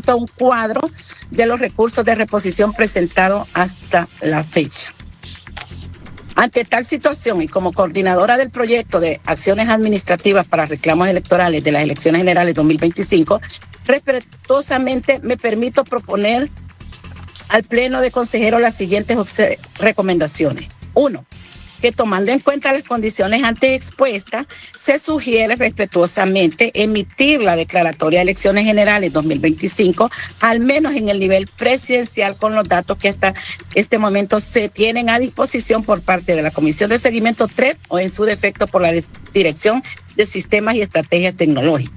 junto a un cuadro de los recursos de reposición presentados hasta la fecha. Ante tal situación y como coordinadora del proyecto de acciones administrativas para reclamos electorales de las elecciones generales 2025, respetuosamente me permito proponer al Pleno de Consejeros las siguientes recomendaciones. 1. Que tomando en cuenta las condiciones antes expuestas, se sugiere respetuosamente emitir la declaratoria de elecciones generales 2025, al menos en el nivel presidencial, con los datos que hasta este momento se tienen a disposición por parte de la Comisión de Seguimiento TREP o en su defecto por la Dirección de Sistemas y Estrategias Tecnológicas.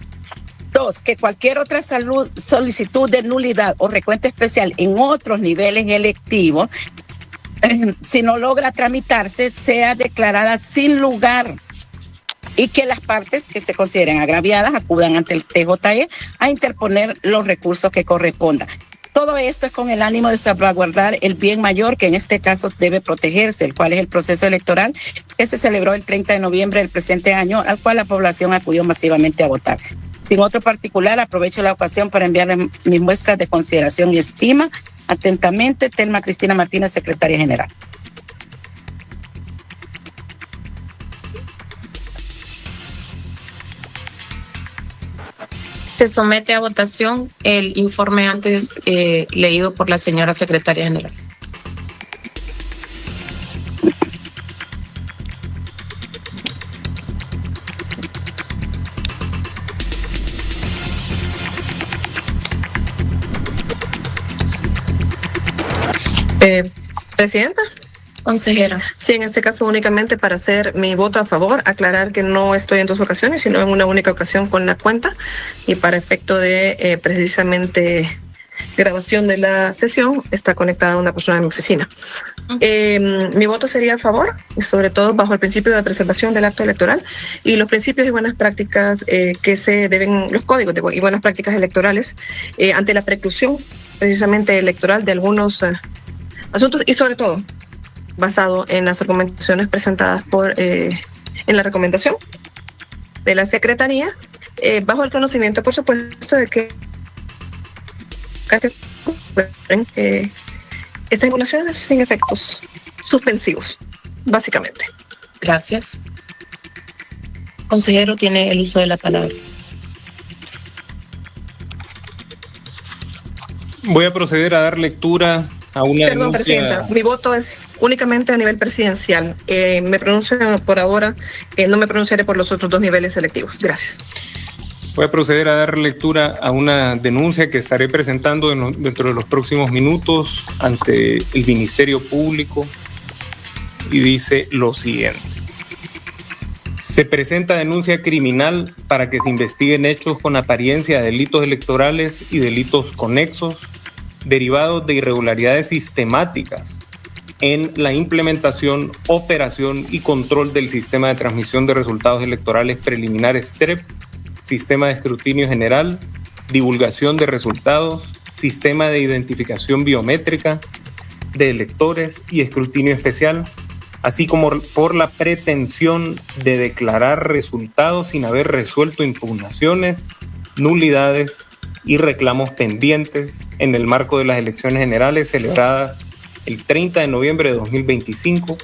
2. Que cualquier otra solicitud de nulidad o recuento especial en otros niveles electivos, si no logra tramitarse, sea declarada sin lugar y que las partes que se consideren agraviadas acudan ante el TJE a interponer los recursos que correspondan. Todo esto es con el ánimo de salvaguardar el bien mayor que en este caso debe protegerse, el cual es el proceso electoral que se celebró el 30 de noviembre del presente año, al cual la población acudió masivamente a votar. Sin otro particular, aprovecho la ocasión para enviarle mis muestras de consideración y estima. Atentamente, Telma Cristina Martínez, Secretaria General. Se somete a votación el informe antes leído por la señora Secretaria General. Presidenta. Consejera. Sí, en este caso únicamente para hacer mi voto a favor, aclarar que no estoy en 2 ocasiones, sino en una única ocasión con la cuenta y para efecto de precisamente grabación de la sesión está conectada una persona de mi oficina. Mi voto sería a favor, y sobre todo bajo el principio de preservación del acto electoral y los principios y buenas prácticas que se deben, los códigos y buenas prácticas electorales ante la preclusión precisamente electoral de algunos asuntos y sobre todo basado en las recomendaciones presentadas en la recomendación de la Secretaría, bajo el conocimiento, por supuesto, de que estas regulaciones sin efectos suspensivos, básicamente. Gracias. Consejero, tiene el uso de la palabra. Voy a proceder a dar lectura a una Perdón, denuncia. Presidenta, mi voto es únicamente a nivel presidencial. Me pronuncio por ahora, no me pronunciaré por los otros 2 niveles selectivos. Gracias. Voy a proceder a dar lectura a una denuncia que estaré presentando dentro de los próximos minutos ante el Ministerio Público y dice lo siguiente. Se presenta denuncia criminal para que se investiguen hechos con apariencia de delitos electorales y delitos conexos derivados de irregularidades sistemáticas en la implementación, operación y control del sistema de transmisión de resultados electorales preliminares TREP, sistema de escrutinio general, divulgación de resultados, sistema de identificación biométrica de electores y escrutinio especial, así como por la pretensión de declarar resultados sin haber resuelto impugnaciones, nulidades y reclamos pendientes en el marco de las elecciones generales celebradas el 30 de noviembre de 2025.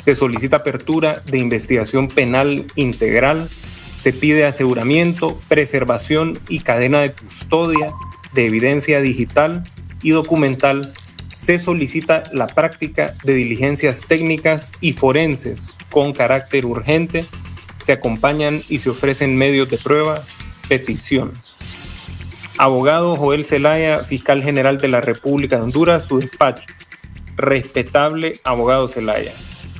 Se solicita apertura de investigación penal integral. Se pide aseguramiento, preservación y cadena de custodia de evidencia digital y documental. Se solicita la práctica de diligencias técnicas y forenses con carácter urgente. Se acompañan y se ofrecen medios de prueba. Petición. Abogado Joel Zelaya, Fiscal General de la República de Honduras, su despacho. Respetable abogado Zelaya.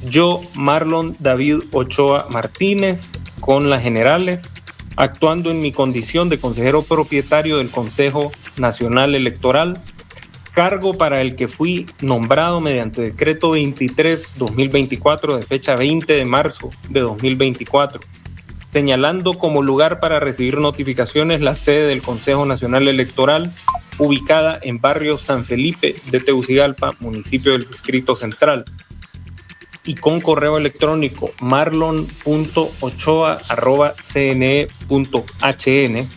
Yo, Marlon David Ochoa Martínez, con las generales, actuando en mi condición de consejero propietario del Consejo Nacional Electoral, cargo para el que fui nombrado mediante decreto 23-2024 de fecha 20 de marzo de 2024, señalando como lugar para recibir notificaciones la sede del Consejo Nacional Electoral, ubicada en barrio San Felipe de Tegucigalpa, municipio del Distrito Central, y con correo electrónico marlon.ochoa@cne.hn,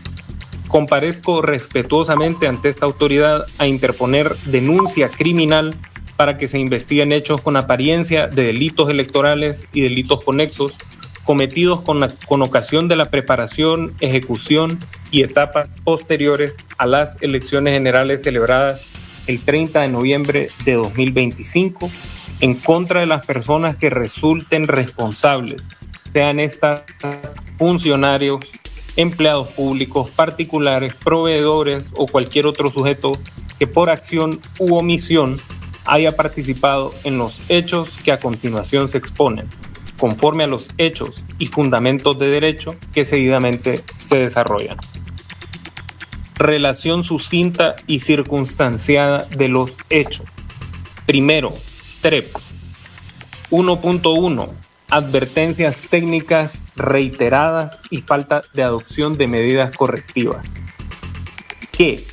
comparezco respetuosamente ante esta autoridad a interponer denuncia criminal para que se investiguen hechos con apariencia de delitos electorales y delitos conexos cometidos con ocasión de la preparación, ejecución y etapas posteriores a las elecciones generales celebradas el 30 de noviembre de 2025 en contra de las personas que resulten responsables, sean estas funcionarios, empleados públicos, particulares, proveedores o cualquier otro sujeto que por acción u omisión haya participado en los hechos que a continuación se exponen, conforme a los hechos y fundamentos de derecho que seguidamente se desarrollan. Relación sucinta y circunstanciada de los hechos. Primero, TREP. 1.1. Advertencias técnicas reiteradas y falta de adopción de medidas correctivas. Que,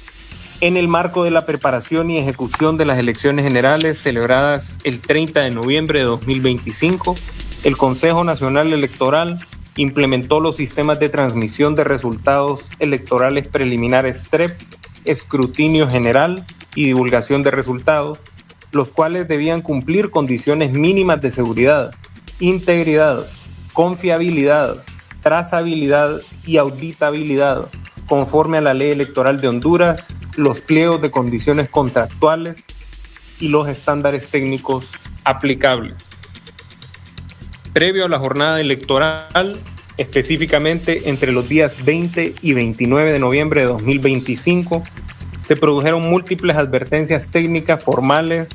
en el marco de la preparación y ejecución de las elecciones generales celebradas el 30 de noviembre de 2025, el Consejo Nacional Electoral implementó los sistemas de transmisión de resultados electorales preliminares TREP, escrutinio general y divulgación de resultados, los cuales debían cumplir condiciones mínimas de seguridad, integridad, confiabilidad, trazabilidad y auditabilidad, conforme a la Ley Electoral de Honduras, los pliegos de condiciones contractuales y los estándares técnicos aplicables. Previo a la jornada electoral, específicamente entre los días 20 y 29 de noviembre de 2025, se produjeron múltiples advertencias técnicas formales,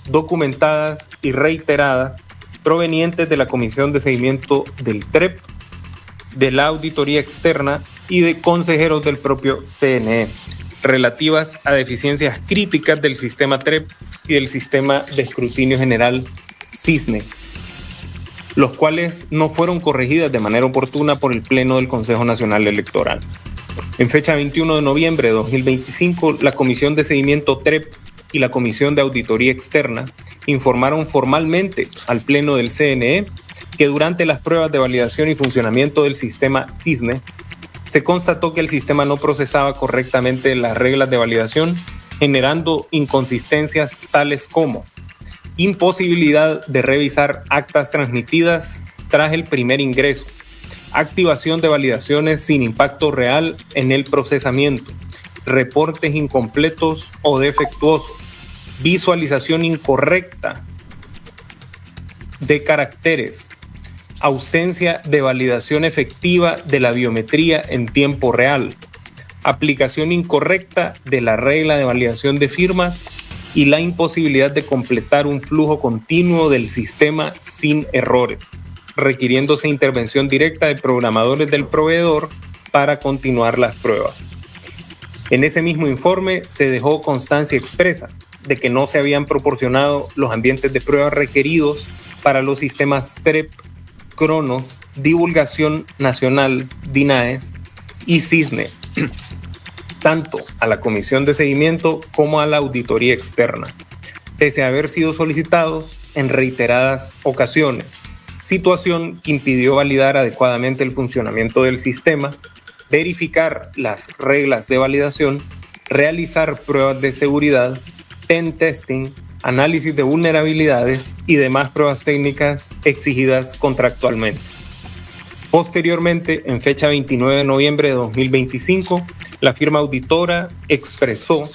documentadas y reiteradas provenientes de la Comisión de Seguimiento del TREP, de la Auditoría Externa y de consejeros del propio CNE, relativas a deficiencias críticas del sistema TREP y del sistema de escrutinio general CISNE, los cuales no fueron corregidas de manera oportuna por el Pleno del Consejo Nacional Electoral. En fecha 21 de noviembre de 2025, la Comisión de Seguimiento TREP y la Comisión de Auditoría Externa informaron formalmente al Pleno del CNE que durante las pruebas de validación y funcionamiento del sistema CISNE, se constató que el sistema no procesaba correctamente las reglas de validación, generando inconsistencias tales como imposibilidad de revisar actas transmitidas tras el primer ingreso, activación de validaciones sin impacto real en el procesamiento, reportes incompletos o defectuosos, visualización incorrecta de caracteres, ausencia de validación efectiva de la biometría en tiempo real, aplicación incorrecta de la regla de validación de firmas y la imposibilidad de completar un flujo continuo del sistema sin errores, requiriéndose intervención directa de programadores del proveedor para continuar las pruebas. En ese mismo informe se dejó constancia expresa de que no se habían proporcionado los ambientes de prueba requeridos para los sistemas TREP, Cronos, Divulgación Nacional, DINAES y CISNE, tanto a la Comisión de Seguimiento como a la Auditoría Externa, pese a haber sido solicitados en reiteradas ocasiones, situación que impidió validar adecuadamente el funcionamiento del sistema, verificar las reglas de validación, realizar pruebas de seguridad, pen testing, análisis de vulnerabilidades y demás pruebas técnicas exigidas contractualmente. Posteriormente, en fecha 29 de noviembre de 2025, la firma auditora expresó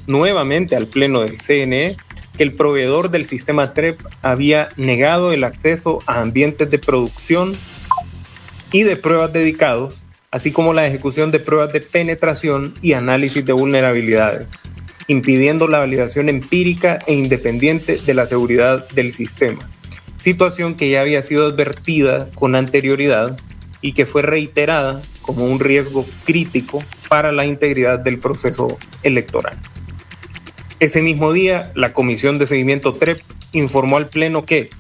nuevamente al Pleno del CNE que el proveedor del sistema TREP había negado el acceso a ambientes de producción y de pruebas dedicados, así como la ejecución de pruebas de penetración y análisis de vulnerabilidades, impidiendo la validación empírica e independiente de la seguridad del sistema, situación que ya había sido advertida con anterioridad y que fue reiterada como un riesgo crítico para la integridad del proceso electoral. Ese mismo día, la Comisión de Seguimiento TREP informó al Pleno que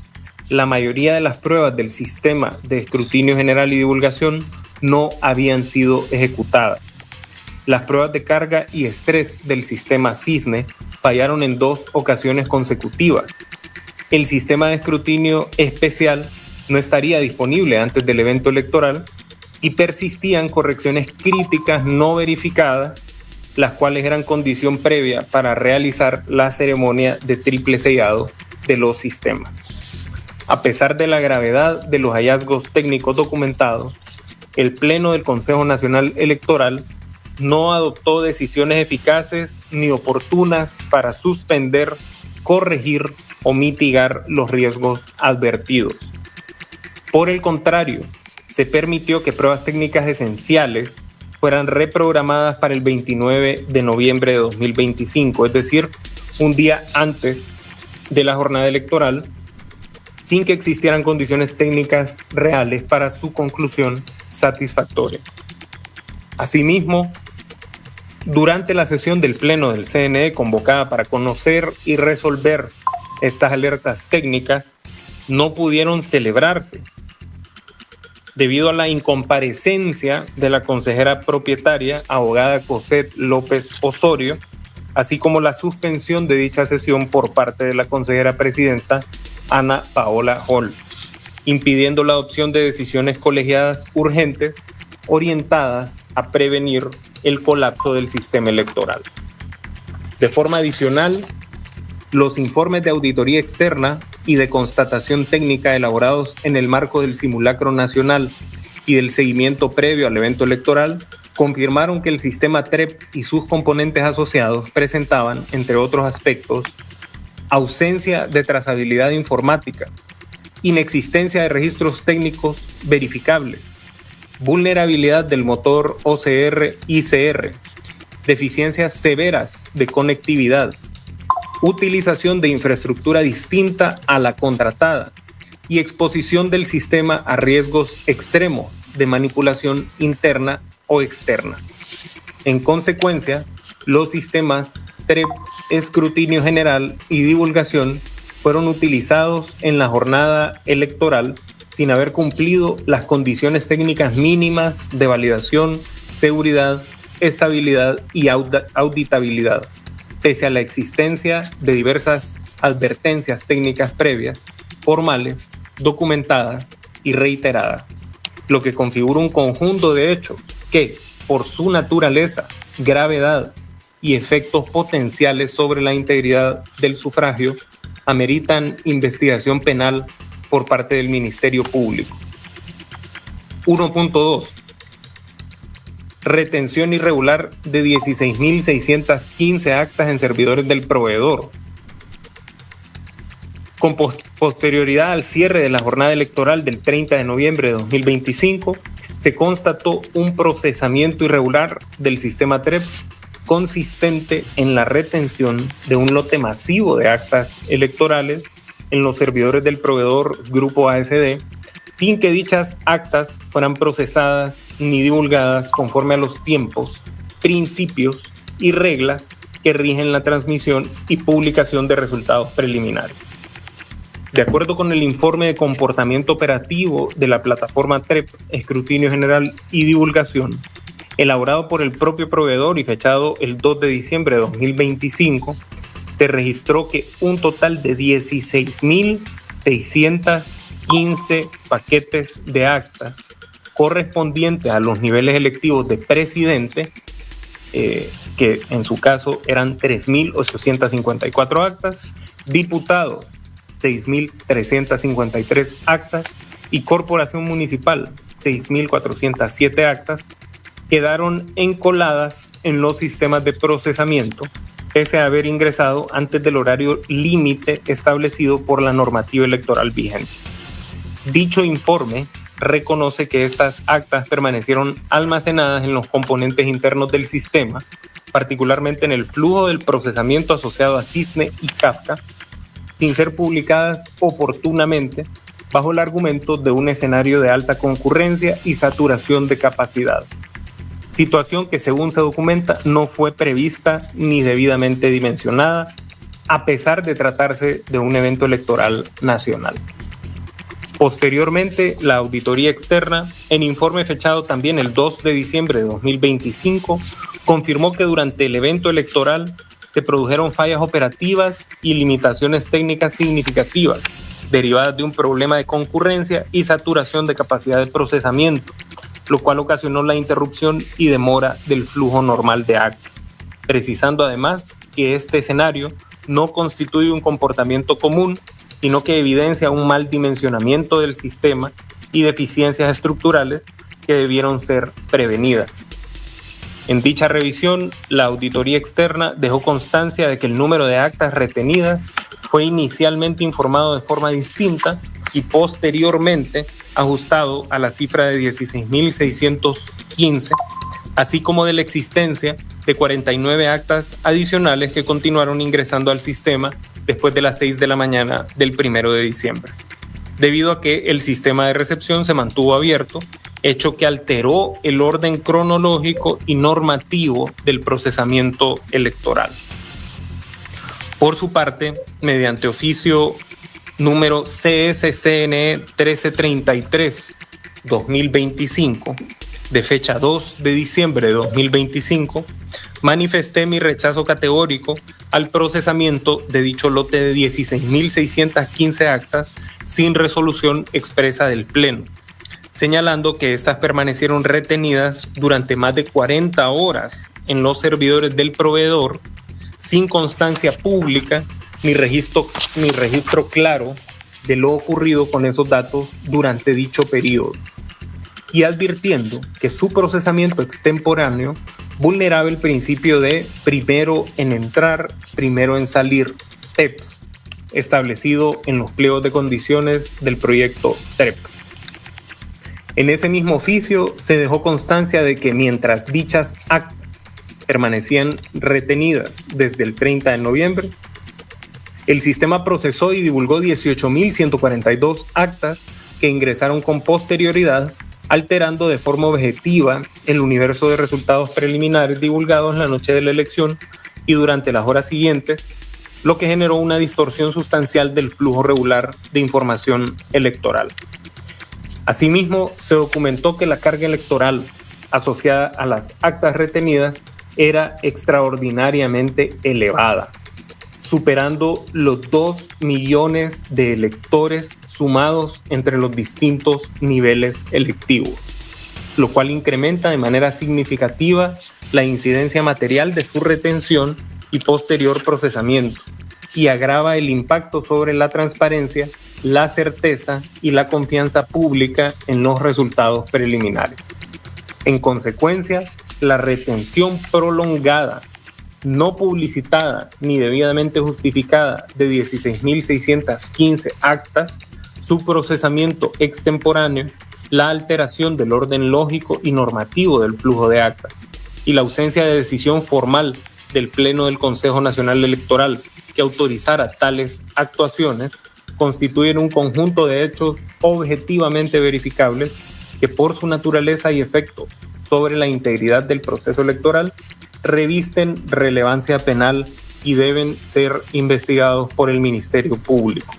la mayoría de las pruebas del sistema de escrutinio general y divulgación no habían sido ejecutadas. Las pruebas de carga y estrés del sistema CISNE fallaron en 2 ocasiones consecutivas. El sistema de escrutinio especial no estaría disponible antes del evento electoral y persistían correcciones críticas no verificadas, las cuales eran condición previa para realizar la ceremonia de triple sellado de los sistemas. A pesar de la gravedad de los hallazgos técnicos documentados, el Pleno del Consejo Nacional Electoral no adoptó decisiones eficaces ni oportunas para suspender, corregir o mitigar los riesgos advertidos. Por el contrario, se permitió que pruebas técnicas esenciales fueran reprogramadas para el 29 de noviembre de 2025, es decir, un día antes de la jornada electoral, sin que existieran condiciones técnicas reales para su conclusión satisfactoria. Asimismo, durante la sesión del Pleno del CNE convocada para conocer y resolver estas alertas técnicas, no pudieron celebrarse debido a la incomparecencia de la consejera propietaria, abogada Cosette López Osorio, así como la suspensión de dicha sesión por parte de la consejera presidenta Ana Paola Hall, impidiendo la adopción de decisiones colegiadas urgentes orientadas a prevenir el colapso del sistema electoral. De forma adicional, los informes de auditoría externa y de constatación técnica elaborados en el marco del simulacro nacional y del seguimiento previo al evento electoral confirmaron que el sistema TREP y sus componentes asociados presentaban, entre otros aspectos, ausencia de trazabilidad informática, inexistencia de registros técnicos verificables, vulnerabilidad del motor OCR-ICR, deficiencias severas de conectividad, utilización de infraestructura distinta a la contratada y exposición del sistema a riesgos extremos de manipulación interna o externa. En consecuencia, los sistemas TREP, escrutinio general y divulgación fueron utilizados en la jornada electoral sin haber cumplido las condiciones técnicas mínimas de validación, seguridad, estabilidad y auditabilidad, pese a la existencia de diversas advertencias técnicas previas, formales, documentadas y reiteradas, lo que configura un conjunto de hechos que, por su naturaleza, gravedad y efectos potenciales sobre la integridad del sufragio, ameritan investigación penal por parte del Ministerio Público. 1.2. Retención irregular de 16.615 actas en servidores del proveedor. Con posterioridad al cierre de la jornada electoral del 30 de noviembre de 2025, se constató un procesamiento irregular del sistema TREP consistente en la retención de un lote masivo de actas electorales en los servidores del proveedor Grupo ASD, sin que dichas actas fueran procesadas ni divulgadas conforme a los tiempos, principios y reglas que rigen la transmisión y publicación de resultados preliminares. De acuerdo con el informe de comportamiento operativo de la plataforma TREP, Escrutinio General y Divulgación, elaborado por el propio proveedor y fechado el 2 de diciembre de 2025, se registró que un total de 16.615 paquetes de actas correspondientes a los niveles electivos de presidente, que en su caso eran 3.854 actas, diputados 6.353 actas y corporación municipal 6.407 actas, quedaron encoladas en los sistemas de procesamiento, pese a haber ingresado antes del horario límite establecido por la normativa electoral vigente. Dicho informe reconoce que estas actas permanecieron almacenadas en los componentes internos del sistema, particularmente en el flujo del procesamiento asociado a Cisne y Kafka, sin ser publicadas oportunamente bajo el argumento de un escenario de alta concurrencia y saturación de capacidad. Situación que, según se documenta, no fue prevista ni debidamente dimensionada, a pesar de tratarse de un evento electoral nacional. Posteriormente, la auditoría externa, en informe fechado también el 2 de diciembre de 2025, confirmó que durante el evento electoral se produjeron fallas operativas y limitaciones técnicas significativas, derivadas de un problema de concurrencia y saturación de capacidad de procesamiento, lo cual ocasionó la interrupción y demora del flujo normal de actas, precisando además que este escenario no constituye un comportamiento común, sino que evidencia un mal dimensionamiento del sistema y deficiencias estructurales que debieron ser prevenidas. En dicha revisión, la auditoría externa dejó constancia de que el número de actas retenidas fue inicialmente informado de forma distinta y posteriormente ajustado a la cifra de 16.615, así como de la existencia de 49 actas adicionales que continuaron ingresando al sistema después de las 6 de la mañana del 1 de diciembre, debido a que el sistema de recepción se mantuvo abierto, hecho que alteró el orden cronológico y normativo del procesamiento electoral. Por su parte, mediante oficio número CSCNE 1333-2025, de fecha 2 de diciembre de 2025, manifesté mi rechazo categórico al procesamiento de dicho lote de 16.615 actas sin resolución expresa del Pleno, señalando que estas permanecieron retenidas durante más de 40 horas en los servidores del proveedor, sin constancia pública ni registro claro de lo ocurrido con esos datos durante dicho periodo, y advirtiendo que su procesamiento extemporáneo vulneraba el principio de primero en entrar, primero en salir, TEPS, establecido en los pliegos de condiciones del proyecto TREP. En ese mismo oficio se dejó constancia de que mientras dichas actas permanecían retenidas desde el 30 de noviembre, el sistema procesó y divulgó 18.142 actas que ingresaron con posterioridad, alterando de forma objetiva el universo de resultados preliminares divulgados la noche de la elección y durante las horas siguientes, lo que generó una distorsión sustancial del flujo regular de información electoral. Asimismo, se documentó que la carga electoral asociada a las actas retenidas era extraordinariamente elevada, superando los 2 millones de electores sumados entre los distintos niveles electivos, lo cual incrementa de manera significativa la incidencia material de su retención y posterior procesamiento, y agrava el impacto sobre la transparencia, la certeza y la confianza pública en los resultados preliminares. En consecuencia, la retención prolongada, no publicitada ni debidamente justificada de 16.615 actas, su procesamiento extemporáneo, la alteración del orden lógico y normativo del flujo de actas y la ausencia de decisión formal del Pleno del Consejo Nacional Electoral que autorizara tales actuaciones, constituyen un conjunto de hechos objetivamente verificables que por su naturaleza y efecto sobre la integridad del proceso electoral revisten relevancia penal y deben ser investigados por el Ministerio Público.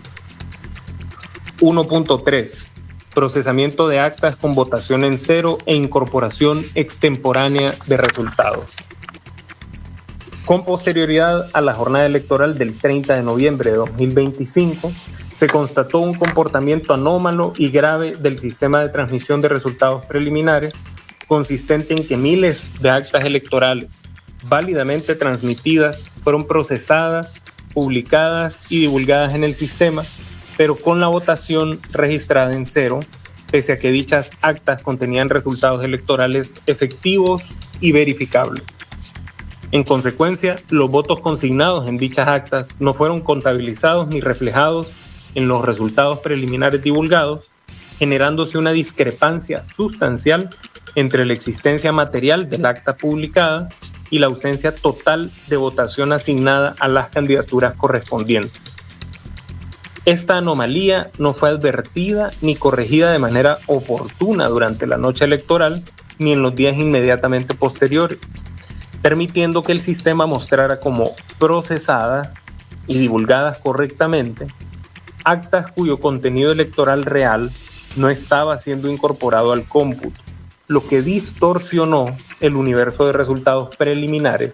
1.3. Procesamiento de actas con votación en cero e incorporación extemporánea de resultados. Con posterioridad a la jornada electoral del 30 de noviembre de 2025, se constató un comportamiento anómalo y grave del sistema de transmisión de resultados preliminares, consistente en que miles de actas electorales válidamente transmitidas fueron procesadas, publicadas y divulgadas en el sistema, pero con la votación registrada en cero, pese a que dichas actas contenían resultados electorales efectivos y verificables. En consecuencia, los votos consignados en dichas actas no fueron contabilizados ni reflejados en los resultados preliminares divulgados, generándose una discrepancia sustancial entre la existencia material del acta publicada y la ausencia total de votación asignada a las candidaturas correspondientes. Esta anomalía no fue advertida ni corregida de manera oportuna durante la noche electoral ni en los días inmediatamente posteriores, permitiendo que el sistema mostrara como procesadas y divulgadas correctamente actas cuyo contenido electoral real no estaba siendo incorporado al cómputo, lo que distorsionó el universo de resultados preliminares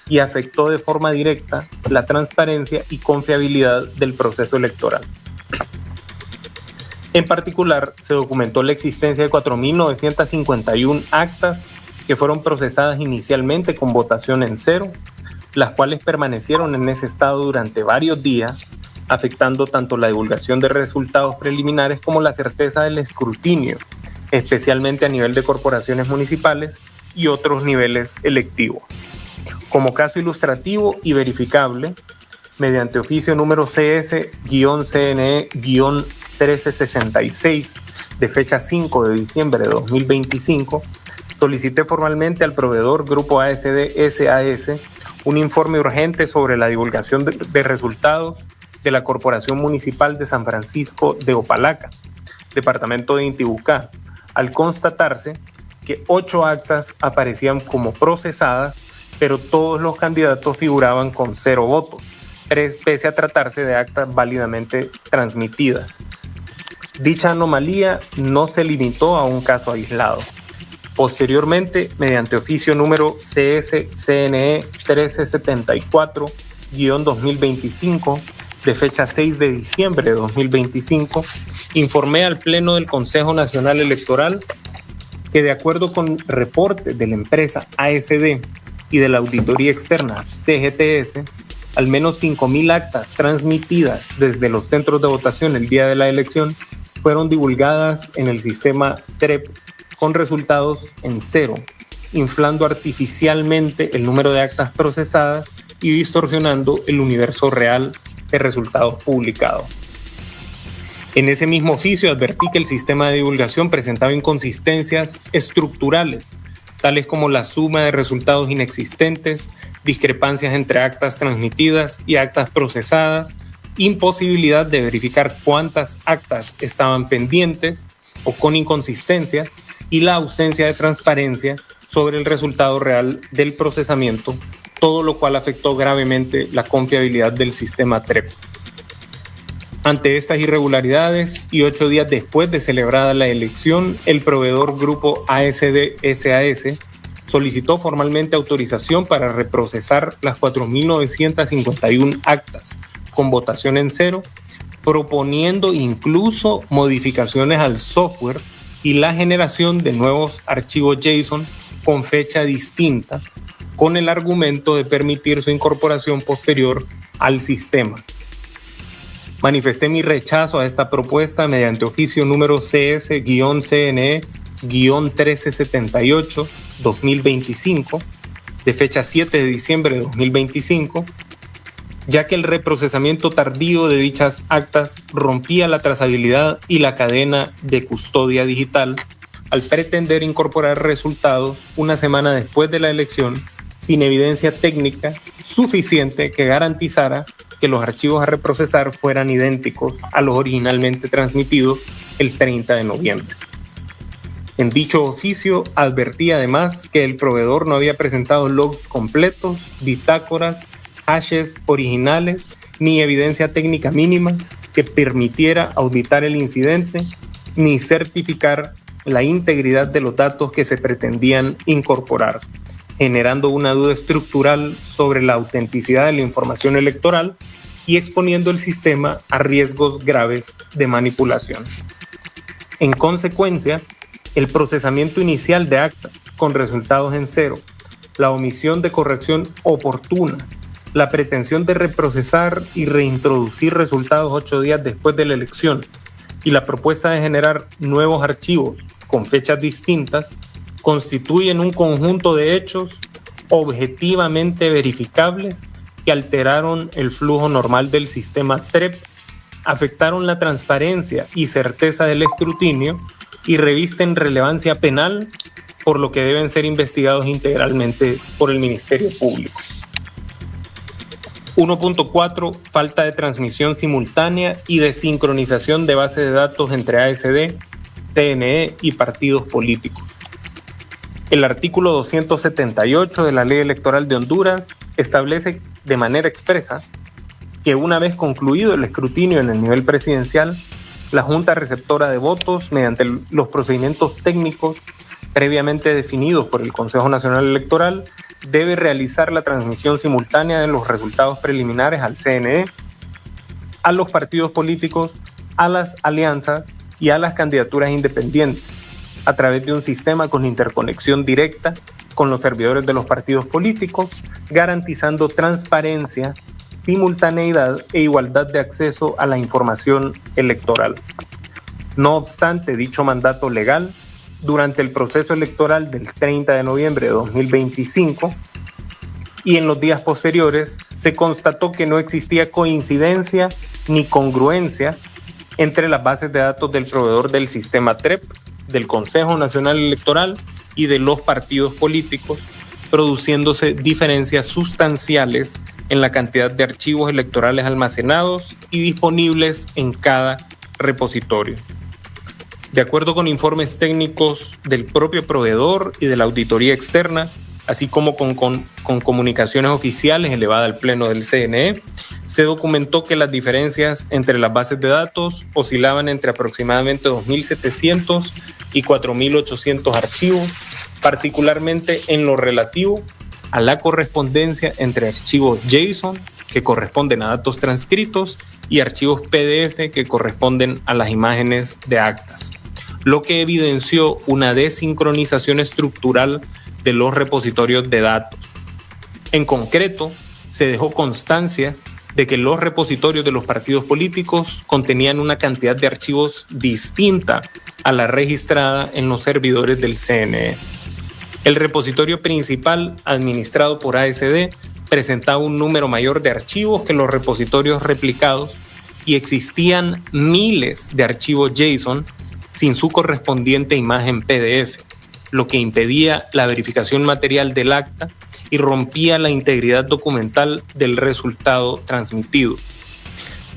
y afectó de forma directa la transparencia y confiabilidad del proceso electoral. En particular, se documentó la existencia de 4.951 actas que fueron procesadas inicialmente con votación en cero, las cuales permanecieron en ese estado durante varios días, afectando tanto la divulgación de resultados preliminares como la certeza del escrutinio, especialmente a nivel de corporaciones municipales y otros niveles electivos. Como caso ilustrativo y verificable, mediante oficio número CS-CNE-1366 de fecha 5 de diciembre de 2025, solicité formalmente al proveedor Grupo ASD SAS un informe urgente sobre la divulgación de resultados de la Corporación Municipal de San Francisco de Opalaca, departamento de Intibucá, al constatarse que 8 actas aparecían como procesadas, pero todos los candidatos figuraban con 0 votos, pese a tratarse de actas válidamente transmitidas. Dicha anomalía no se limitó a un caso aislado. Posteriormente, mediante oficio número CS-CNE 1374-2025, de fecha 6 de diciembre de 2025, informé al Pleno del Consejo Nacional Electoral que, de acuerdo con reporte de la empresa ASD y de la auditoría externa CGTS, al menos 5.000 actas transmitidas desde los centros de votación el día de la elección fueron divulgadas en el sistema TREP con resultados en cero, inflando artificialmente el número de actas procesadas y distorsionando el universo real de resultados publicados. En ese mismo oficio advertí que el sistema de divulgación presentaba inconsistencias estructurales, tales como la suma de resultados inexistentes, discrepancias entre actas transmitidas y actas procesadas, imposibilidad de verificar cuántas actas estaban pendientes o con inconsistencias, y la ausencia de transparencia sobre el resultado real del procesamiento, todo lo cual afectó gravemente la confiabilidad del sistema TREP. Ante estas irregularidades y 8 días después de celebrada la elección, el proveedor Grupo ASD SAS solicitó formalmente autorización para reprocesar las 4.951 actas con votación en cero, proponiendo incluso modificaciones al software y la generación de nuevos archivos JSON con fecha distinta, con el argumento de permitir su incorporación posterior al sistema. Manifesté mi rechazo a esta propuesta mediante oficio número CS-CNE-1378-2025, de fecha 7 de diciembre de 2025, ya que el reprocesamiento tardío de dichas actas rompía la trazabilidad y la cadena de custodia digital al pretender incorporar resultados una semana después de la elección sin evidencia técnica suficiente que garantizara que los archivos a reprocesar fueran idénticos a los originalmente transmitidos el 30 de noviembre. En dicho oficio advertí además que el proveedor no había presentado logs completos, bitácoras, hashes originales ni evidencia técnica mínima que permitiera auditar el incidente ni certificar la integridad de los datos que se pretendían incorporar, generando una duda estructural sobre la autenticidad de la información electoral y exponiendo el sistema a riesgos graves de manipulación. En consecuencia, el procesamiento inicial de actas con resultados en cero, la omisión de corrección oportuna, la pretensión de reprocesar y reintroducir resultados 8 días después de la elección y la propuesta de generar nuevos archivos con fechas distintas constituyen un conjunto de hechos objetivamente verificables que alteraron el flujo normal del sistema TREP, afectaron la transparencia y certeza del escrutinio y revisten relevancia penal, por lo que deben ser investigados integralmente por el Ministerio Público. 1.4. Falta de transmisión simultánea y de sincronización de bases de datos entre ASD, TNE y partidos políticos. El artículo 278 de la Ley Electoral de Honduras establece de manera expresa que una vez concluido el escrutinio en el nivel presidencial, la Junta Receptora de Votos, mediante los procedimientos técnicos previamente definidos por el Consejo Nacional Electoral, debe realizar la transmisión simultánea de los resultados preliminares al CNE, a los partidos políticos, a las alianzas y a las candidaturas independientes a través de un sistema con interconexión directa con los servidores de los partidos políticos, garantizando transparencia, simultaneidad e igualdad de acceso a la información electoral. No obstante dicho mandato legal, durante el proceso electoral del 30 de noviembre de 2025 y en los días posteriores, se constató que no existía coincidencia ni congruencia entre las bases de datos del proveedor del sistema TREP, del Consejo Nacional Electoral y de los partidos políticos, produciéndose diferencias sustanciales en la cantidad de archivos electorales almacenados y disponibles en cada repositorio. De acuerdo con informes técnicos del propio proveedor y de la auditoría externa, así como con comunicaciones oficiales elevadas al Pleno del CNE, se documentó que las diferencias entre las bases de datos oscilaban entre aproximadamente 2.700 y 4.800 archivos, particularmente en lo relativo a la correspondencia entre archivos JSON, que corresponden a datos transcritos, y archivos PDF, que corresponden a las imágenes de actas, lo que evidenció una desincronización estructural de los repositorios de datos. En concreto, se dejó constancia de que los repositorios de los partidos políticos contenían una cantidad de archivos distinta a la registrada en los servidores del CNE. El repositorio principal, administrado por ASD, presentaba un número mayor de archivos que los repositorios replicados y existían miles de archivos JSON sin su correspondiente imagen PDF, lo que impedía la verificación material del acta y rompía la integridad documental del resultado transmitido.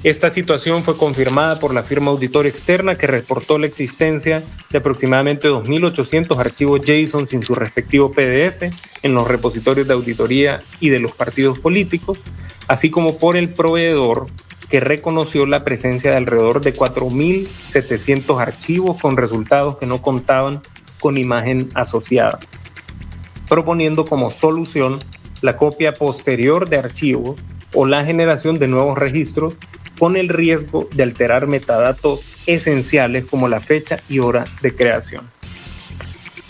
Esta situación fue confirmada por la firma auditoría externa, que reportó la existencia de aproximadamente 2.800 archivos JSON sin su respectivo PDF en los repositorios de auditoría y de los partidos políticos, así como por el proveedor, que reconoció la presencia de alrededor de 4.700 archivos con resultados que no contaban con imagen asociada, proponiendo como solución la copia posterior de archivos o la generación de nuevos registros con el riesgo de alterar metadatos esenciales como la fecha y hora de creación.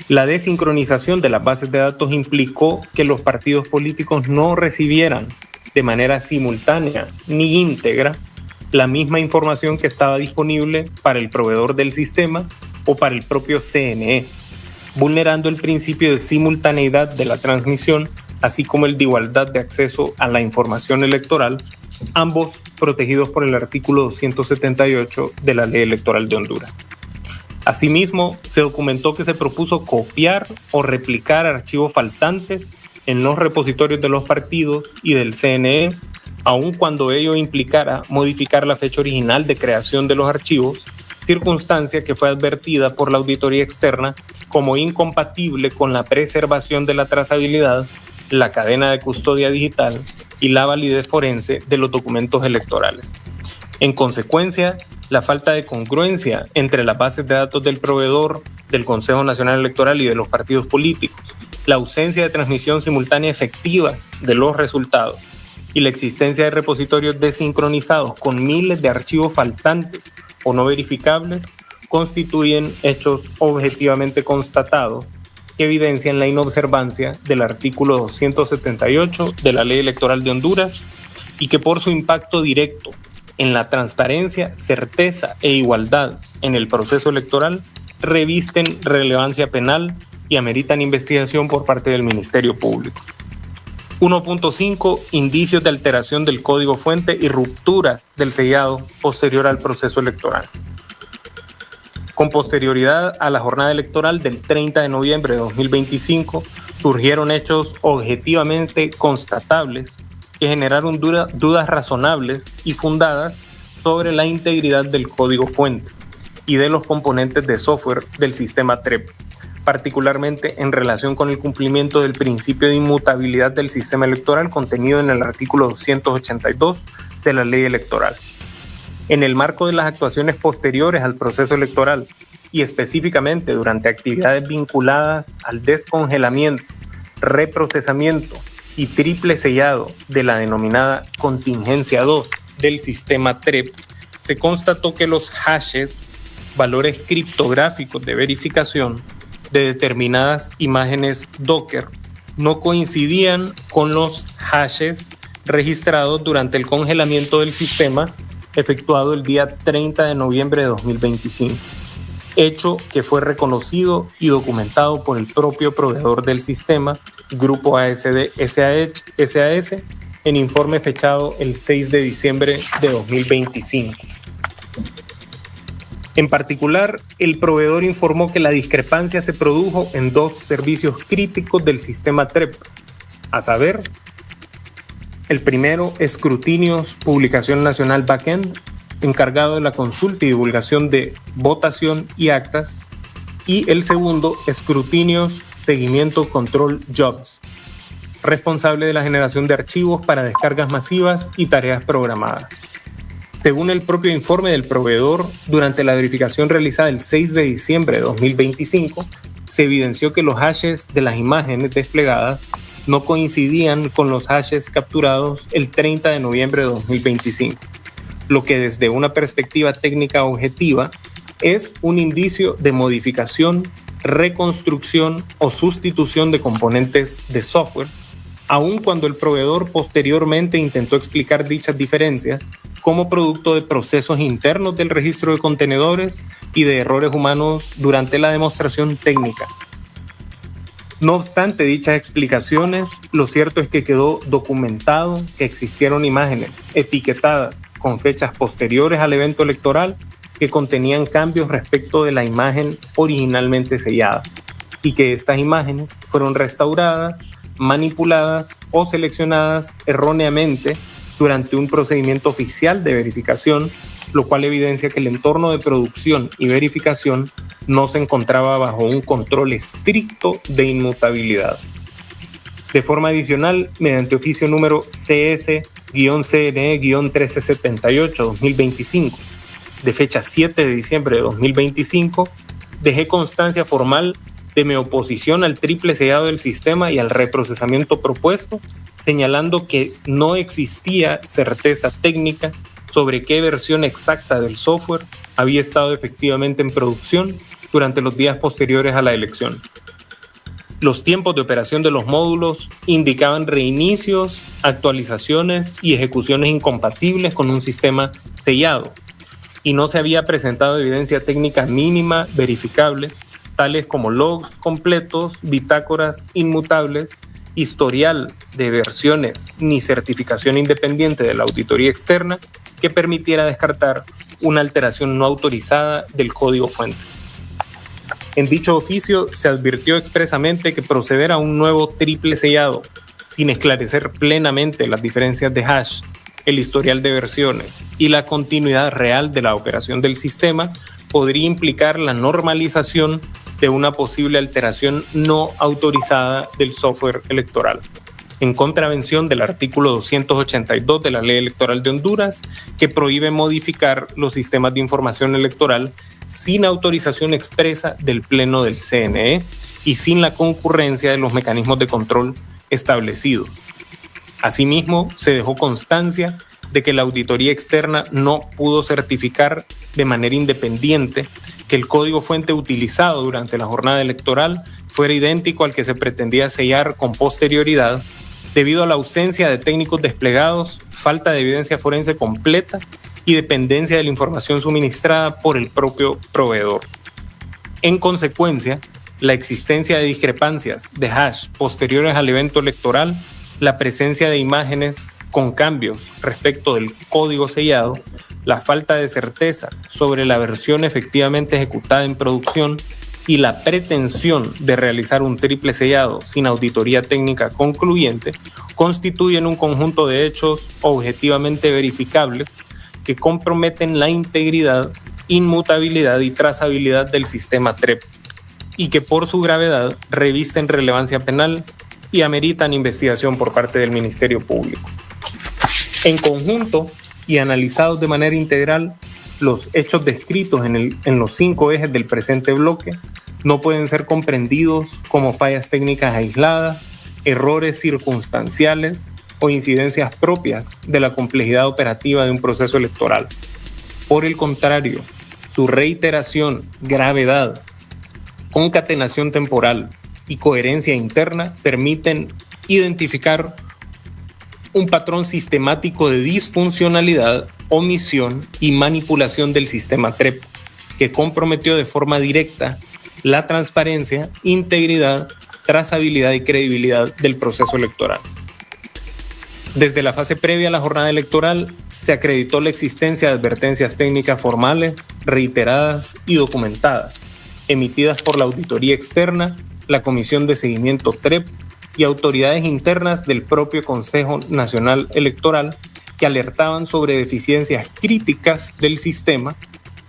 La desincronización de las bases de datos implicó que los partidos políticos no recibieran de manera simultánea ni íntegra la misma información que estaba disponible para el proveedor del sistema o para el propio CNE, vulnerando el principio de simultaneidad de la transmisión, así como el de igualdad de acceso a la información electoral, ambos protegidos por el artículo 278 de la Ley Electoral de Honduras. Asimismo, se documentó que se propuso copiar o replicar archivos faltantes en los repositorios de los partidos y del CNE, aun cuando ello implicara modificar la fecha original de creación de los archivos, circunstancia que fue advertida por la auditoría externa como incompatible con la preservación de la trazabilidad, la cadena de custodia digital y la validez forense de los documentos electorales. En consecuencia, la falta de congruencia entre las bases de datos del proveedor, del Consejo Nacional Electoral y de los partidos políticos, la ausencia de transmisión simultánea efectiva de los resultados y la existencia de repositorios desincronizados con miles de archivos faltantes o no verificables constituyen hechos objetivamente constatados que evidencian la inobservancia del artículo 278 de la Ley Electoral de Honduras y que por su impacto directo en la transparencia, certeza e igualdad en el proceso electoral revisten relevancia penal y ameritan investigación por parte del Ministerio Público. 1.5. Indicios de alteración del código fuente y ruptura del sellado posterior al proceso electoral. Con posterioridad a la jornada electoral del 30 de noviembre de 2025, surgieron hechos objetivamente constatables que generaron dudas razonables y fundadas sobre la integridad del código fuente y de los componentes de software del sistema TREP, particularmente en relación con el cumplimiento del principio de inmutabilidad del sistema electoral contenido en el artículo 282 de la Ley Electoral. En el marco de las actuaciones posteriores al proceso electoral y específicamente durante actividades vinculadas al descongelamiento, reprocesamiento y triple sellado de la denominada contingencia 2 del sistema TREP, se constató que los hashes valores criptográficos de verificación de determinadas imágenes Docker no coincidían con los hashes registrados durante el congelamiento del sistema efectuado el día 30 de noviembre de 2025, hecho que fue reconocido y documentado por el propio proveedor del sistema, Grupo ASD SAS, en informe fechado el 6 de diciembre de 2025. En particular, el proveedor informó que la discrepancia se produjo en dos servicios críticos del sistema TREP, a saber, el primero, Escrutinios Publicación Nacional Backend, encargado de la consulta y divulgación de votación y actas, y el segundo, Escrutinios Seguimiento Control Jobs, responsable de la generación de archivos para descargas masivas y tareas programadas. Según el propio informe del proveedor, durante la verificación realizada el 6 de diciembre de 2025, se evidenció que los hashes de las imágenes desplegadas no coincidían con los hashes capturados el 30 de noviembre de 2025, lo que desde una perspectiva técnica objetiva es un indicio de modificación, reconstrucción o sustitución de componentes de software, aun cuando el proveedor posteriormente intentó explicar dichas diferencias como producto de procesos internos del registro de contenedores y de errores humanos durante la demostración técnica. No obstante dichas explicaciones, lo cierto es que quedó documentado que existieron imágenes etiquetadas con fechas posteriores al evento electoral que contenían cambios respecto de la imagen originalmente sellada y que estas imágenes fueron restauradas, manipuladas o seleccionadas erróneamente durante un procedimiento oficial de verificación, lo cual evidencia que el entorno de producción y verificación no se encontraba bajo un control estricto de inmutabilidad. De forma adicional, mediante oficio número CS-CNE-1378-2025, de fecha 7 de diciembre de 2025, dejé constancia formal de mi oposición al triple sellado del sistema y al reprocesamiento propuesto, señalando que no existía certeza técnica sobre qué versión exacta del software había estado efectivamente en producción durante los días posteriores a la elección. Los tiempos de operación de los módulos indicaban reinicios, actualizaciones y ejecuciones incompatibles con un sistema sellado, y no se había presentado evidencia técnica mínima verificable, tales como logs completos, bitácoras inmutables, historial de versiones ni certificación independiente de la auditoría externa que permitiera descartar una alteración no autorizada del código fuente. En dicho oficio se advirtió expresamente que proceder a un nuevo triple sellado sin esclarecer plenamente las diferencias de hash, el historial de versiones y la continuidad real de la operación del sistema podría implicar la normalización de una posible alteración no autorizada del software electoral, en contravención del artículo 282 de la Ley Electoral de Honduras, que prohíbe modificar los sistemas de información electoral sin autorización expresa del Pleno del CNE y sin la concurrencia de los mecanismos de control establecidos. Asimismo, se dejó constancia de que la auditoría externa no pudo certificar de manera independiente que el código fuente utilizado durante la jornada electoral fuera idéntico al que se pretendía sellar con posterioridad, debido a la ausencia de técnicos desplegados, falta de evidencia forense completa y dependencia de la información suministrada por el propio proveedor. En consecuencia, la existencia de discrepancias de hash posteriores al evento electoral, la presencia de imágenes con cambios respecto del código sellado, la falta de certeza sobre la versión efectivamente ejecutada en producción y la pretensión de realizar un triple sellado sin auditoría técnica concluyente constituyen un conjunto de hechos objetivamente verificables que comprometen la integridad, inmutabilidad y trazabilidad del sistema TREP y que por su gravedad revisten relevancia penal y ameritan investigación por parte del Ministerio Público. En conjunto y analizados de manera integral, los hechos descritos en los 5 ejes del presente bloque no pueden ser comprendidos como fallas técnicas aisladas, errores circunstanciales o incidencias propias de la complejidad operativa de un proceso electoral. Por el contrario, su reiteración, gravedad, concatenación temporal y coherencia interna permiten identificar un patrón sistemático de disfuncionalidad, omisión y manipulación del sistema TREP, que comprometió de forma directa la transparencia, integridad, trazabilidad y credibilidad del proceso electoral. Desde la fase previa a la jornada electoral, se acreditó la existencia de advertencias técnicas formales, reiteradas y documentadas, emitidas por la auditoría externa, la Comisión de Seguimiento TREP y autoridades internas del propio Consejo Nacional Electoral, que alertaban sobre deficiencias críticas del sistema.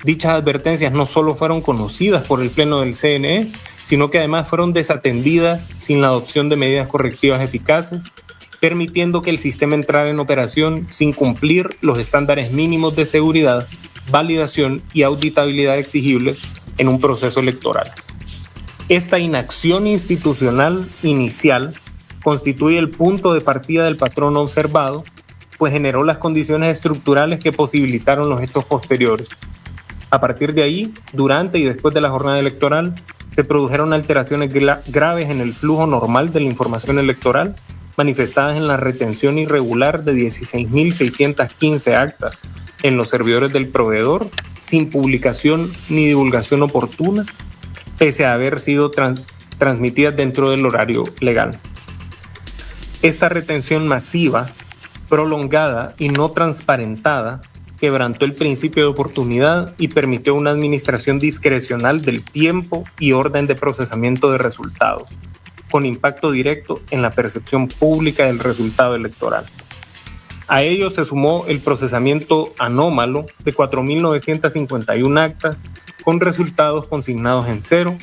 Dichas advertencias no solo fueron conocidas por el Pleno del CNE, sino que además fueron desatendidas sin la adopción de medidas correctivas eficaces, permitiendo que el sistema entrara en operación sin cumplir los estándares mínimos de seguridad, validación y auditabilidad exigibles en un proceso electoral. Esta inacción institucional inicial constituye el punto de partida del patrón observado, pues generó las condiciones estructurales que posibilitaron los hechos posteriores. A partir de ahí, durante y después de la jornada electoral, se produjeron alteraciones graves en el flujo normal de la información electoral, manifestadas en la retención irregular de 16.615 actas en los servidores del proveedor, sin publicación ni divulgación oportuna, pese a haber sido transmitidas dentro del horario legal. Esta retención masiva, prolongada y no transparentada, quebrantó el principio de oportunidad y permitió una administración discrecional del tiempo y orden de procesamiento de resultados, con impacto directo en la percepción pública del resultado electoral. A ello se sumó el procesamiento anómalo de 4.951 actas con resultados consignados en cero,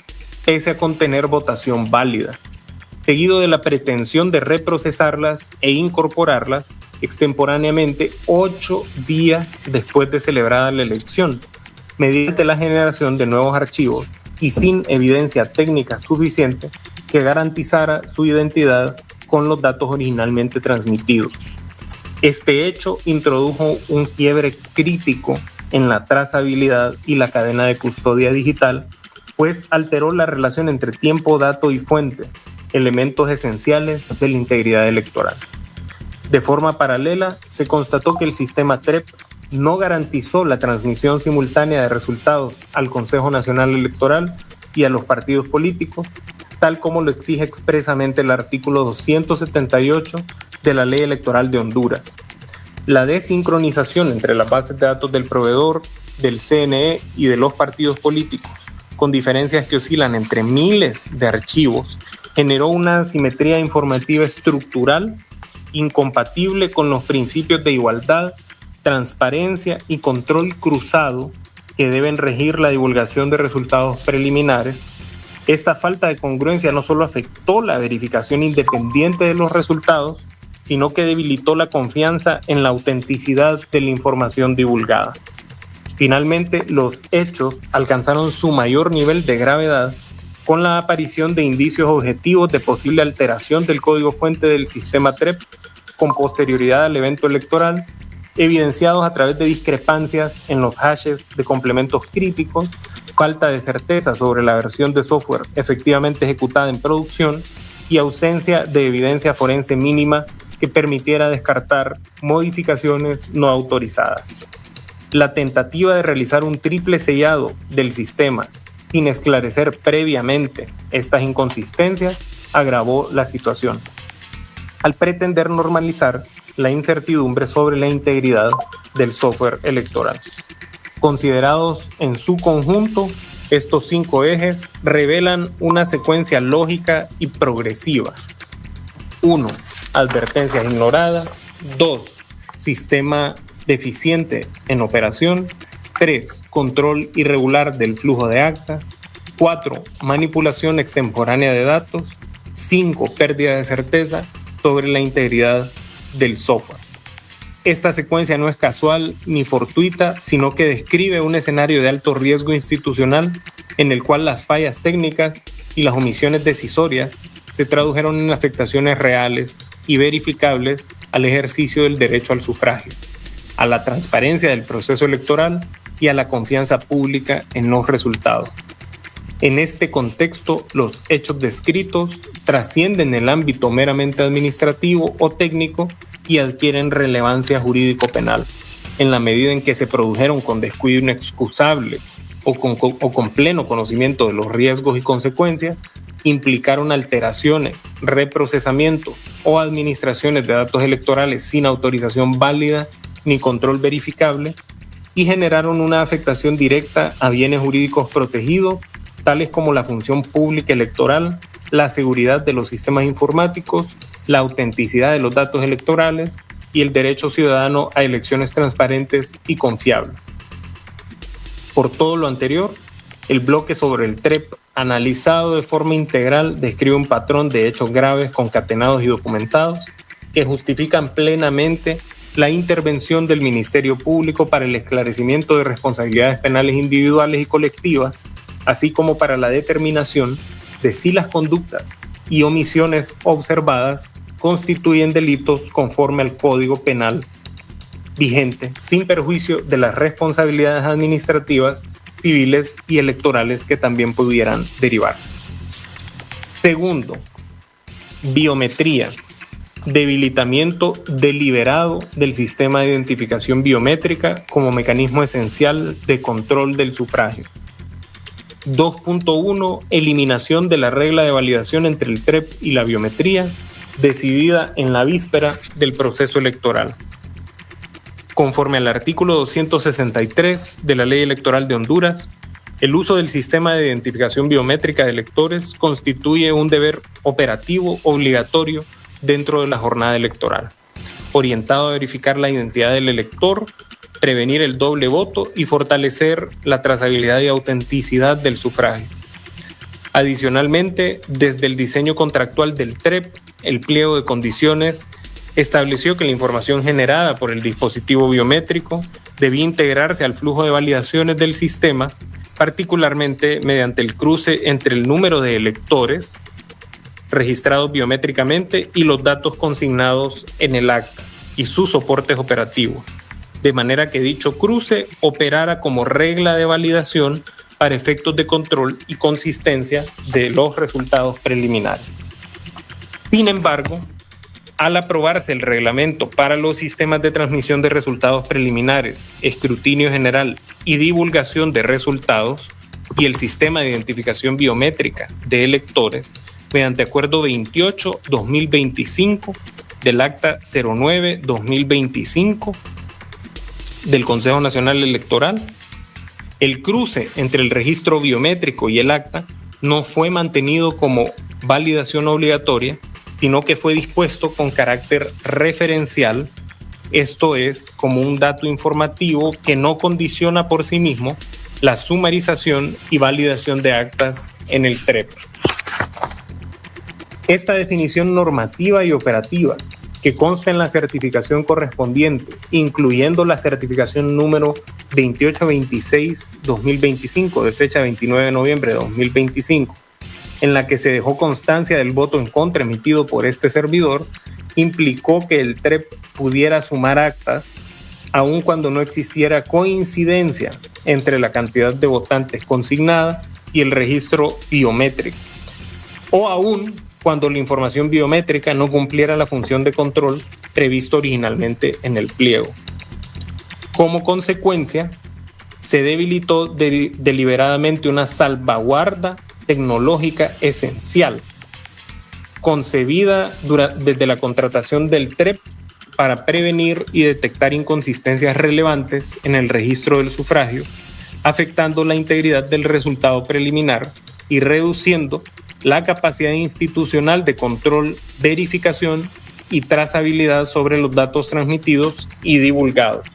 pese a contener votación válida, seguido de la pretensión de reprocesarlas e incorporarlas extemporáneamente 8 días después de celebrada la elección, mediante la generación de nuevos archivos y sin evidencia técnica suficiente que garantizara su identidad con los datos originalmente transmitidos. Este hecho introdujo un quiebre crítico en la trazabilidad y la cadena de custodia digital, pues alteró la relación entre tiempo, dato y fuente, elementos esenciales de la integridad electoral. De forma paralela, se constató que el sistema TREP no garantizó la transmisión simultánea de resultados al Consejo Nacional Electoral y a los partidos políticos, tal como lo exige expresamente el artículo 278 de la Ley Electoral de Honduras. La desincronización entre las bases de datos del proveedor, del CNE y de los partidos políticos, con diferencias que oscilan entre miles de archivos, generó una asimetría informativa estructural incompatible con los principios de igualdad, transparencia y control cruzado que deben regir la divulgación de resultados preliminares. Esta falta de congruencia no solo afectó la verificación independiente de los resultados, sino que debilitó la confianza en la autenticidad de la información divulgada. Finalmente, los hechos alcanzaron su mayor nivel de gravedad con la aparición de indicios objetivos de posible alteración del código fuente del sistema TREP con posterioridad al evento electoral, evidenciados a través de discrepancias en los hashes de complementos críticos, falta de certeza sobre la versión de software efectivamente ejecutada en producción y ausencia de evidencia forense mínima que permitiera descartar modificaciones no autorizadas. La tentativa de realizar un triple sellado del sistema sin esclarecer previamente estas inconsistencias agravó la situación, al pretender normalizar la incertidumbre sobre la integridad del software electoral. Considerados en su conjunto, estos 5 ejes revelan una secuencia lógica y progresiva. 1. Advertencias ignoradas. 2. Sistema deficiente en operación. 3. Control irregular del flujo de actas. 4. Manipulación extemporánea de datos. 5. Pérdida de certeza sobre la integridad del software. Esta secuencia no es casual ni fortuita, sino que describe un escenario de alto riesgo institucional en el cual las fallas técnicas y las omisiones decisorias se tradujeron en afectaciones reales y verificables al ejercicio del derecho al sufragio, a la transparencia del proceso electoral y a la confianza pública en los resultados. En este contexto, los hechos descritos trascienden el ámbito meramente administrativo o técnico y adquieren relevancia jurídico-penal, en la medida en que se produjeron con descuido inexcusable o con pleno conocimiento de los riesgos y consecuencias, implicaron alteraciones, reprocesamientos o administraciones de datos electorales sin autorización válida ni control verificable y generaron una afectación directa a bienes jurídicos protegidos, tales como la función pública electoral, la seguridad de los sistemas informáticos, la autenticidad de los datos electorales y el derecho ciudadano a elecciones transparentes y confiables. Por todo lo anterior, el bloque sobre el TREP, analizado de forma integral, describe un patrón de hechos graves concatenados y documentados que justifican plenamente la intervención del Ministerio Público para el esclarecimiento de responsabilidades penales individuales y colectivas, así como para la determinación de si las conductas y omisiones observadas constituyen delitos conforme al Código Penal vigente, sin perjuicio de las responsabilidades administrativas, civiles y electorales que también pudieran derivarse. Segundo, biometría. Debilitamiento deliberado del sistema de identificación biométrica como mecanismo esencial de control del sufragio. 2.1. Eliminación de la regla de validación entre el TREP y la biometría, decidida en la víspera del proceso electoral. Conforme al artículo 263 de la Ley Electoral de Honduras, el uso del sistema de identificación biométrica de electores constituye un deber operativo obligatorio dentro de la jornada electoral, orientado a verificar la identidad del elector, prevenir el doble voto y fortalecer la trazabilidad y autenticidad del sufragio. Adicionalmente, desde el diseño contractual del TREP, el pliego de condiciones estableció que la información generada por el dispositivo biométrico debía integrarse al flujo de validaciones del sistema, particularmente mediante el cruce entre el número de electores registrados biométricamente y los datos consignados en el acta y sus soportes operativos, de manera que dicho cruce operara como regla de validación para efectos de control y consistencia de los resultados preliminares. Sin embargo, al aprobarse el reglamento para los sistemas de transmisión de resultados preliminares, escrutinio general y divulgación de resultados, y el sistema de identificación biométrica de electores, mediante Acuerdo 28-2025 del Acta 09-2025 del Consejo Nacional Electoral, el cruce entre el registro biométrico y el acta no fue mantenido como validación obligatoria, sino que fue dispuesto con carácter referencial, esto es, como un dato informativo que no condiciona por sí mismo la sumarización y validación de actas en el TREP. Esta definición normativa y operativa, que consta en la certificación correspondiente, incluyendo la certificación número 2826-2025, de fecha 29 de noviembre de 2025, en la que se dejó constancia del voto en contra emitido por este servidor, implicó que el TREP pudiera sumar actas aun cuando no existiera coincidencia entre la cantidad de votantes consignada y el registro biométrico, o aún cuando la información biométrica no cumpliera la función de control previsto originalmente en el pliego. Como consecuencia, se debilitó deliberadamente una salvaguarda tecnológica esencial, concebida desde la contratación del TREP para prevenir y detectar inconsistencias relevantes en el registro del sufragio, afectando la integridad del resultado preliminar y reduciendo la capacidad institucional de control, verificación y trazabilidad sobre los datos transmitidos y divulgados.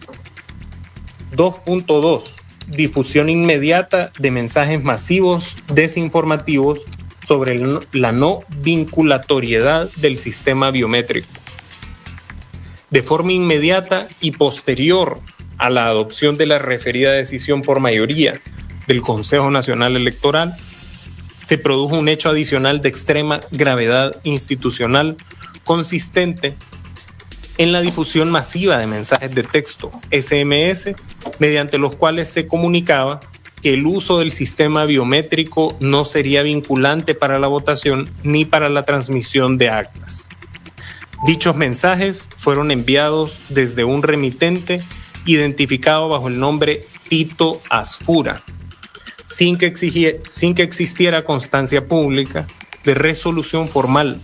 2.2. Difusión inmediata de mensajes masivos desinformativos sobre la no vinculatoriedad del sistema biométrico. De forma inmediata y posterior a la adopción de la referida decisión por mayoría del Consejo Nacional Electoral, se produjo un hecho adicional de extrema gravedad institucional consistente en la difusión masiva de mensajes de texto SMS, mediante los cuales se comunicaba que el uso del sistema biométrico no sería vinculante para la votación ni para la transmisión de actas. Dichos mensajes fueron enviados desde un remitente identificado bajo el nombre Tito Asfura, sin que existiera constancia pública de resolución formal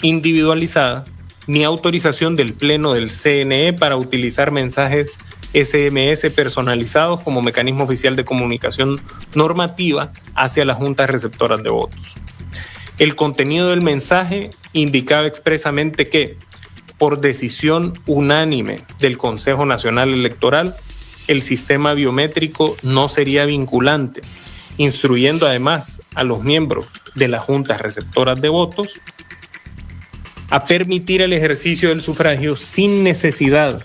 individualizada ni autorización del Pleno del CNE para utilizar mensajes SMS personalizados como mecanismo oficial de comunicación normativa hacia las juntas receptoras de votos. El contenido del mensaje indicaba expresamente que, por decisión unánime del Consejo Nacional Electoral, el sistema biométrico no sería vinculante, instruyendo además a los miembros de las juntas receptoras de votos a permitir el ejercicio del sufragio sin necesidad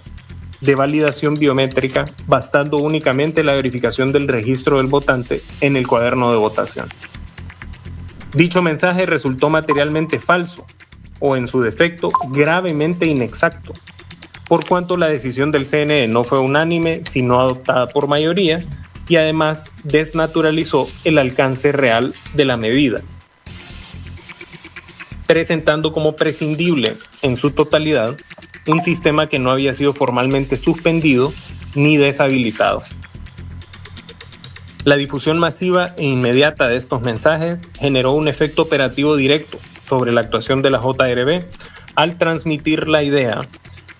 de validación biométrica, bastando únicamente la verificación del registro del votante en el cuaderno de votación. Dicho mensaje resultó materialmente falso o, en su defecto, gravemente inexacto, por cuanto la decisión del CNE no fue unánime, sino adoptada por mayoría, y además desnaturalizó el alcance real de la medida, presentando como prescindible en su totalidad un sistema que no había sido formalmente suspendido ni deshabilitado. La difusión masiva e inmediata de estos mensajes generó un efecto operativo directo sobre la actuación de la JRB al transmitir la idea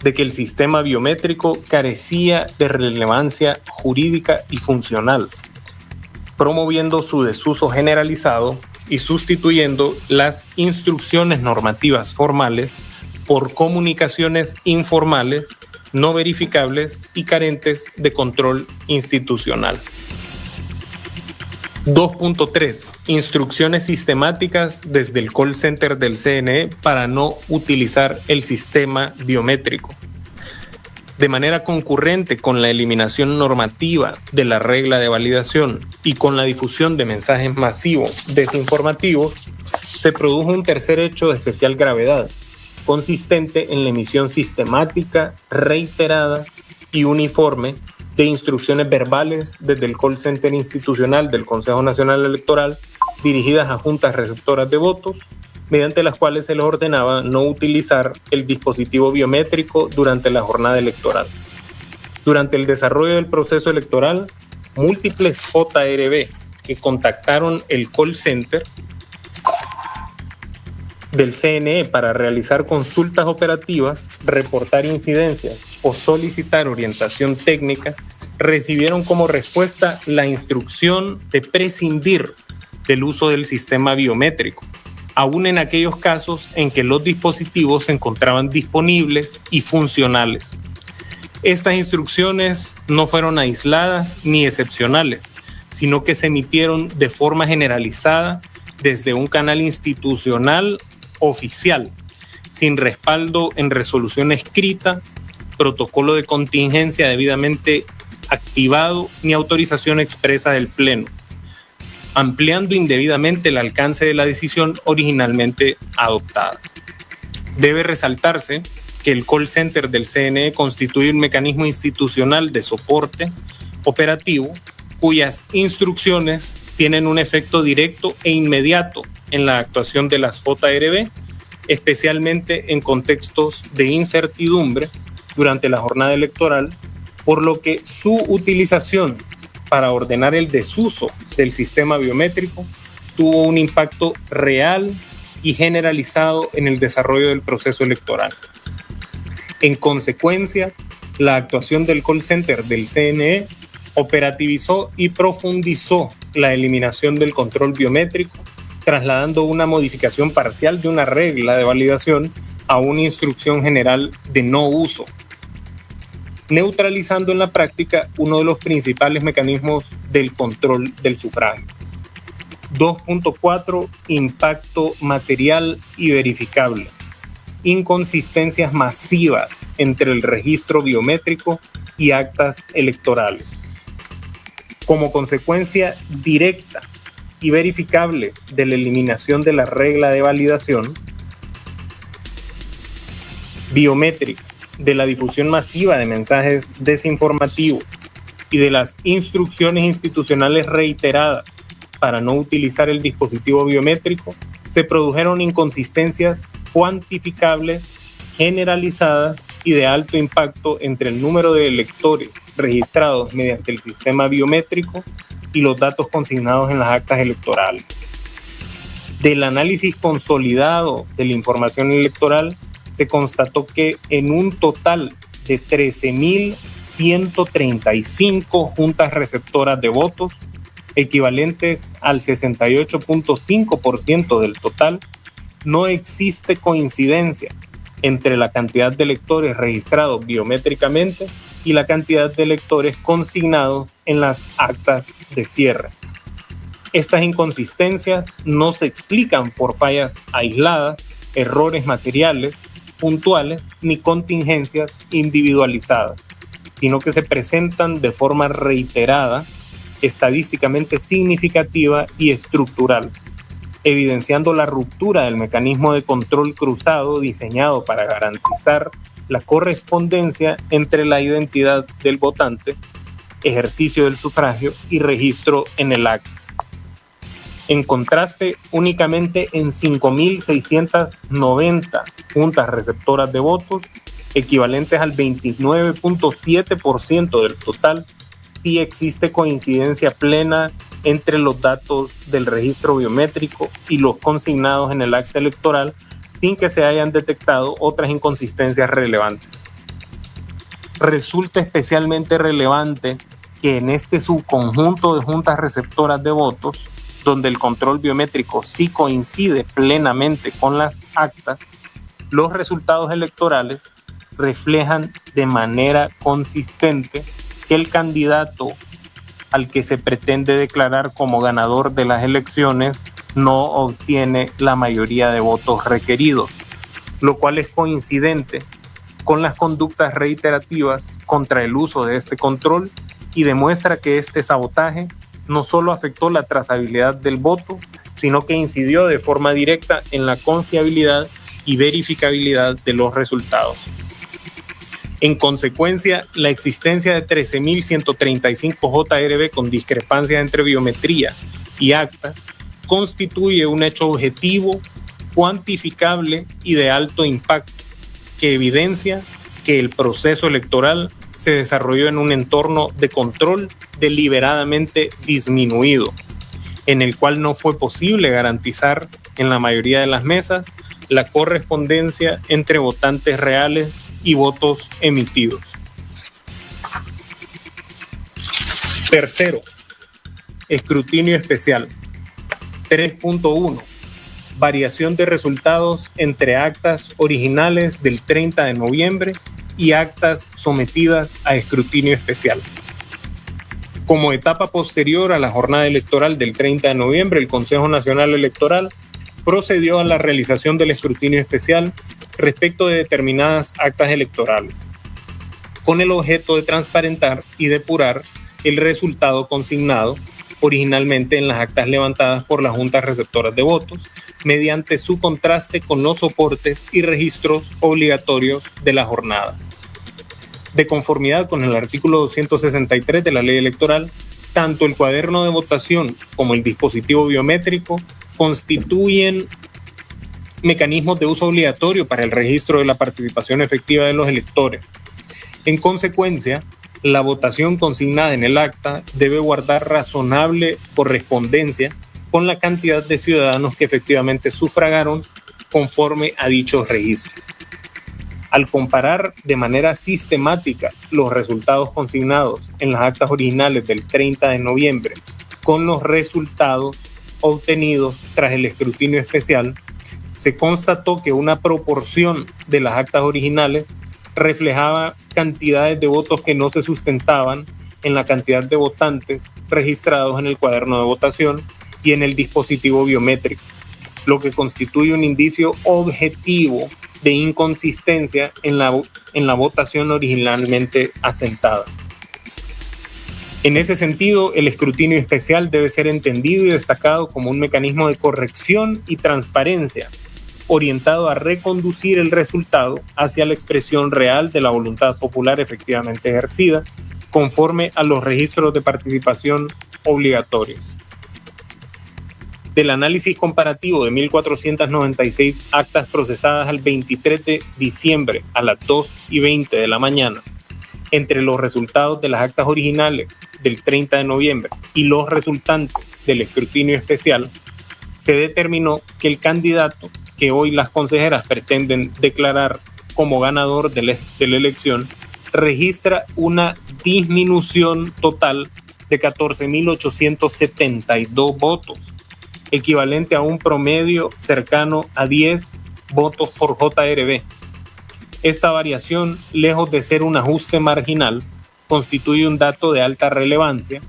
de que el sistema biométrico carecía de relevancia jurídica y funcional, promoviendo su desuso generalizado y sustituyendo las instrucciones normativas formales por comunicaciones informales, no verificables y carentes de control institucional. 2.3. Instrucciones sistemáticas desde el call center del CNE para no utilizar el sistema biométrico. De manera concurrente con la eliminación normativa de la regla de validación y con la difusión de mensajes masivos desinformativos, se produjo un tercer hecho de especial gravedad, consistente en la emisión sistemática, reiterada y uniforme de instrucciones verbales desde el call center institucional del Consejo Nacional Electoral dirigidas a juntas receptoras de votos, mediante las cuales se les ordenaba no utilizar el dispositivo biométrico durante la jornada electoral. Durante el desarrollo del proceso electoral, múltiples JRB que contactaron el call center del CNE para realizar consultas operativas, reportar incidencias o solicitar orientación técnica, recibieron como respuesta la instrucción de prescindir del uso del sistema biométrico, aún en aquellos casos en que los dispositivos se encontraban disponibles y funcionales. Estas instrucciones no fueron aisladas ni excepcionales, sino que se emitieron de forma generalizada desde un canal institucional oficial, sin respaldo en resolución escrita, protocolo de contingencia debidamente activado ni autorización expresa del Pleno, ampliando indebidamente el alcance de la decisión originalmente adoptada. Debe resaltarse que el call center del CNE constituye un mecanismo institucional de soporte operativo cuyas instrucciones tienen un efecto directo e inmediato en la actuación de las JRB, especialmente en contextos de incertidumbre durante la jornada electoral, por lo que su utilización para ordenar el desuso del sistema biométrico tuvo un impacto real y generalizado en el desarrollo del proceso electoral. En consecuencia, la actuación del call center del CNE operativizó y profundizó la eliminación del control biométrico, trasladando una modificación parcial de una regla de validación a una instrucción general de no uso, neutralizando en la práctica uno de los principales mecanismos del control del sufragio. 2.4. Impacto material y verificable. Inconsistencias masivas entre el registro biométrico y actas electorales. Como consecuencia directa y verificable de la eliminación de la regla de validación biométrica de la difusión masiva de mensajes desinformativos y de las instrucciones institucionales reiteradas para no utilizar el dispositivo biométrico, se produjeron inconsistencias cuantificables, generalizadas y de alto impacto entre el número de electores registrados mediante el sistema biométrico y los datos consignados en las actas electorales. Del análisis consolidado de la información electoral, se constató que en un total de 13.135 juntas receptoras de votos, equivalentes al 68.5% del total, no existe coincidencia entre la cantidad de electores registrados biométricamente y la cantidad de electores consignados en las actas de cierre. Estas inconsistencias no se explican por fallas aisladas, errores materiales, puntuales ni contingencias individualizadas, sino que se presentan de forma reiterada, estadísticamente significativa y estructural, evidenciando la ruptura del mecanismo de control cruzado diseñado para garantizar la correspondencia entre la identidad del votante, ejercicio del sufragio y registro en el acta. En contraste, únicamente en 5.690 juntas receptoras de votos, equivalentes al 29.7% del total, sí existe coincidencia plena entre los datos del registro biométrico y los consignados en el acta electoral, sin que se hayan detectado otras inconsistencias relevantes. Resulta especialmente relevante que en este subconjunto de juntas receptoras de votos, donde el control biométrico sí coincide plenamente con las actas, los resultados electorales reflejan de manera consistente que el candidato al que se pretende declarar como ganador de las elecciones no obtiene la mayoría de votos requeridos, lo cual es coincidente con las conductas reiterativas contra el uso de este control y demuestra que este sabotaje no solo afectó la trazabilidad del voto, sino que incidió de forma directa en la confiabilidad y verificabilidad de los resultados. En consecuencia, la existencia de 13.135 JRB con discrepancia entre biometría y actas constituye un hecho objetivo, cuantificable y de alto impacto que evidencia que el proceso electoral se desarrolló en un entorno de control deliberadamente disminuido, en el cual no fue posible garantizar en la mayoría de las mesas la correspondencia entre votantes reales y votos emitidos. Tercero, escrutinio especial. 3.1. Variación de resultados entre actas originales del 30 de noviembre y actas sometidas a escrutinio especial. Como etapa posterior a la jornada electoral del 30 de noviembre, el Consejo Nacional Electoral procedió a la realización del escrutinio especial respecto de determinadas actas electorales, con el objeto de transparentar y depurar el resultado consignado originalmente en las actas levantadas por las juntas receptoras de votos, mediante su contraste con los soportes y registros obligatorios de la jornada. De conformidad con el artículo 263 de la Ley Electoral, tanto el cuaderno de votación como el dispositivo biométrico constituyen mecanismos de uso obligatorio para el registro de la participación efectiva de los electores. En consecuencia, la votación consignada en el acta debe guardar razonable correspondencia con la cantidad de ciudadanos que efectivamente sufragaron conforme a dichos registros. Al comparar de manera sistemática los resultados consignados en las actas originales del 30 de noviembre con los resultados obtenidos tras el escrutinio especial, se constató que una proporción de las actas originales reflejaba cantidades de votos que no se sustentaban en la cantidad de votantes registrados en el cuaderno de votación y en el dispositivo biométrico, lo que constituye un indicio objetivo de inconsistencia en la votación originalmente asentada. En ese sentido, el escrutinio especial debe ser entendido y destacado como un mecanismo de corrección y transparencia orientado a reconducir el resultado hacia la expresión real de la voluntad popular efectivamente ejercida, conforme a los registros de participación obligatorios. Del análisis comparativo de 1.496 actas procesadas al 23 de diciembre a las 2:20 de la mañana, entre los resultados de las actas originales del 30 de noviembre y los resultantes del escrutinio especial, se determinó que el candidato que hoy las consejeras pretenden declarar como ganador de la elección registra una disminución total de 14.872 votos, equivalente a un promedio cercano a 10 votos por JRB. Esta variación, lejos de ser un ajuste marginal, constituye un dato de alta relevancia,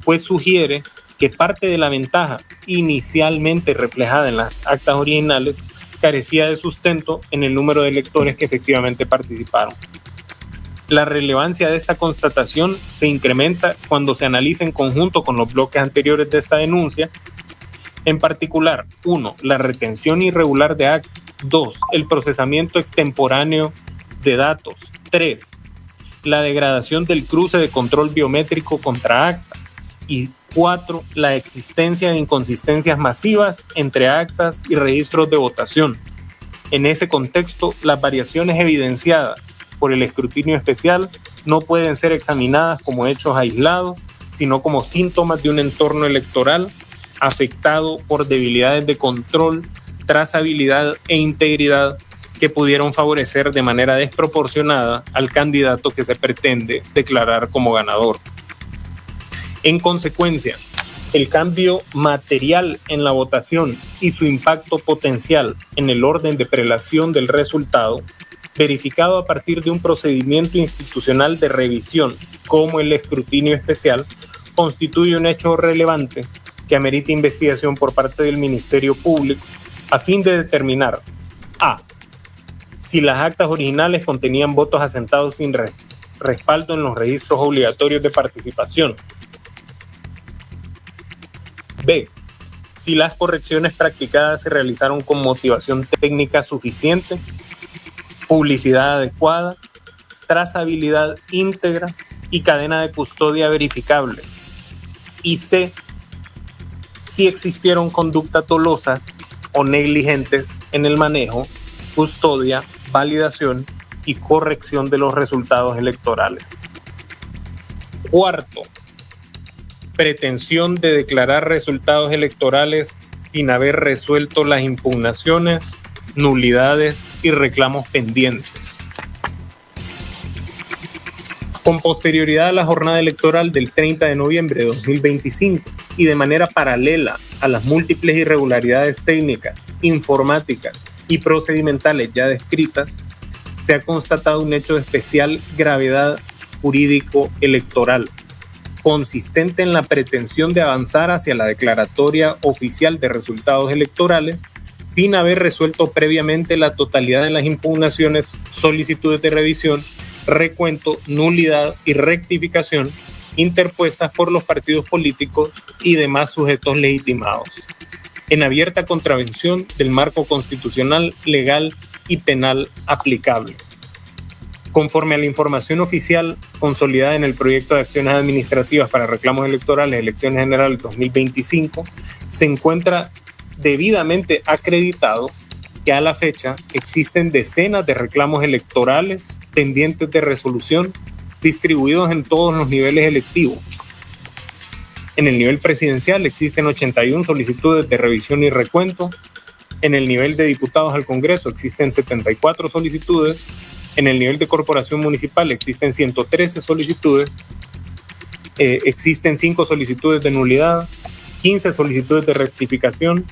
pues sugiere que parte de la ventaja inicialmente reflejada en las actas originales carecía de sustento en el número de electores que efectivamente participaron. La relevancia de esta constatación se incrementa cuando se analiza en conjunto con los bloques anteriores de esta denuncia, en particular, 1. La retención irregular de actas, 2. El procesamiento extemporáneo de datos, 3. La degradación del cruce de control biométrico contra acta y 4. La existencia de inconsistencias masivas entre actas y registros de votación. En ese contexto, las variaciones evidenciadas por el escrutinio especial no pueden ser examinadas como hechos aislados, sino como síntomas de un entorno electoral afectado por debilidades de control, trazabilidad e integridad que pudieron favorecer de manera desproporcionada al candidato que se pretende declarar como ganador. En consecuencia, el cambio material en la votación y su impacto potencial en el orden de prelación del resultado, verificado a partir de un procedimiento institucional de revisión como el escrutinio especial, constituye un hecho relevante que amerita investigación por parte del Ministerio Público a fin de determinar a. Si las actas originales contenían votos asentados sin respaldo en los registros obligatorios de participación. B. Si las correcciones practicadas se realizaron con motivación técnica suficiente, publicidad adecuada, trazabilidad íntegra y cadena de custodia verificable. Y C. Si existieron conductas dolosas o negligentes en el manejo, custodia, validación y corrección de los resultados electorales. Cuarto, pretensión de declarar resultados electorales sin haber resuelto las impugnaciones, nulidades y reclamos pendientes. Con posterioridad a la jornada electoral del 30 de noviembre de 2025 y de manera paralela a las múltiples irregularidades técnicas, informáticas y procedimentales ya descritas, se ha constatado un hecho de especial gravedad jurídico electoral, consistente en la pretensión de avanzar hacia la declaratoria oficial de resultados electorales sin haber resuelto previamente la totalidad de las impugnaciones, solicitudes de revisión, recuento, nulidad y rectificación interpuestas por los partidos políticos y demás sujetos legitimados, en abierta contravención del marco constitucional, legal y penal aplicable. Conforme a la información oficial consolidada en el proyecto de acciones administrativas para reclamos electorales, elecciones generales 2025, se encuentra debidamente acreditado que a la fecha existen decenas de reclamos electorales pendientes de resolución distribuidos en todos los niveles electivos. En el nivel presidencial existen 81 solicitudes de revisión y recuento. En el nivel de diputados al Congreso existen 74 solicitudes. En el nivel de corporación municipal existen 113 solicitudes. Existen 5 solicitudes de nulidad, 15 solicitudes de rectificación,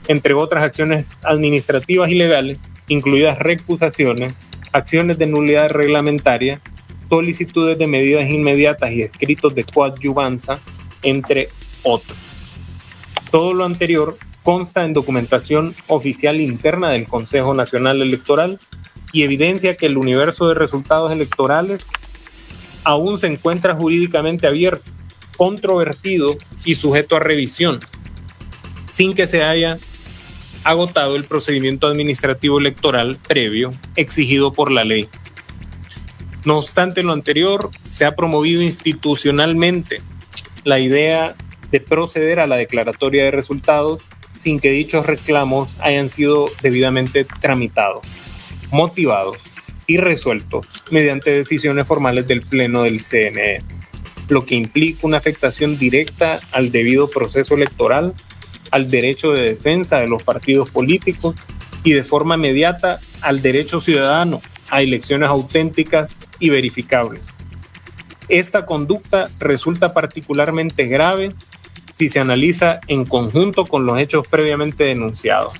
entre otras acciones administrativas y legales, incluidas recusaciones, acciones de nulidad reglamentaria, solicitudes de medidas inmediatas y escritos de coadyuvanza, entre otros. Todo lo anterior consta en documentación oficial interna del Consejo Nacional Electoral y evidencia que el universo de resultados electorales aún se encuentra jurídicamente abierto, controvertido y sujeto a revisión, sin que se haya agotado el procedimiento administrativo electoral previo exigido por la ley. No obstante lo anterior, se ha promovido institucionalmente la idea de proceder a la declaratoria de resultados sin que dichos reclamos hayan sido debidamente tramitados, motivados y resueltos mediante decisiones formales del Pleno del CNE, lo que implica una afectación directa al debido proceso electoral, al derecho de defensa de los partidos políticos y de forma inmediata al derecho ciudadano a elecciones auténticas y verificables. Esta conducta resulta particularmente grave si se analiza en conjunto con los hechos previamente denunciados.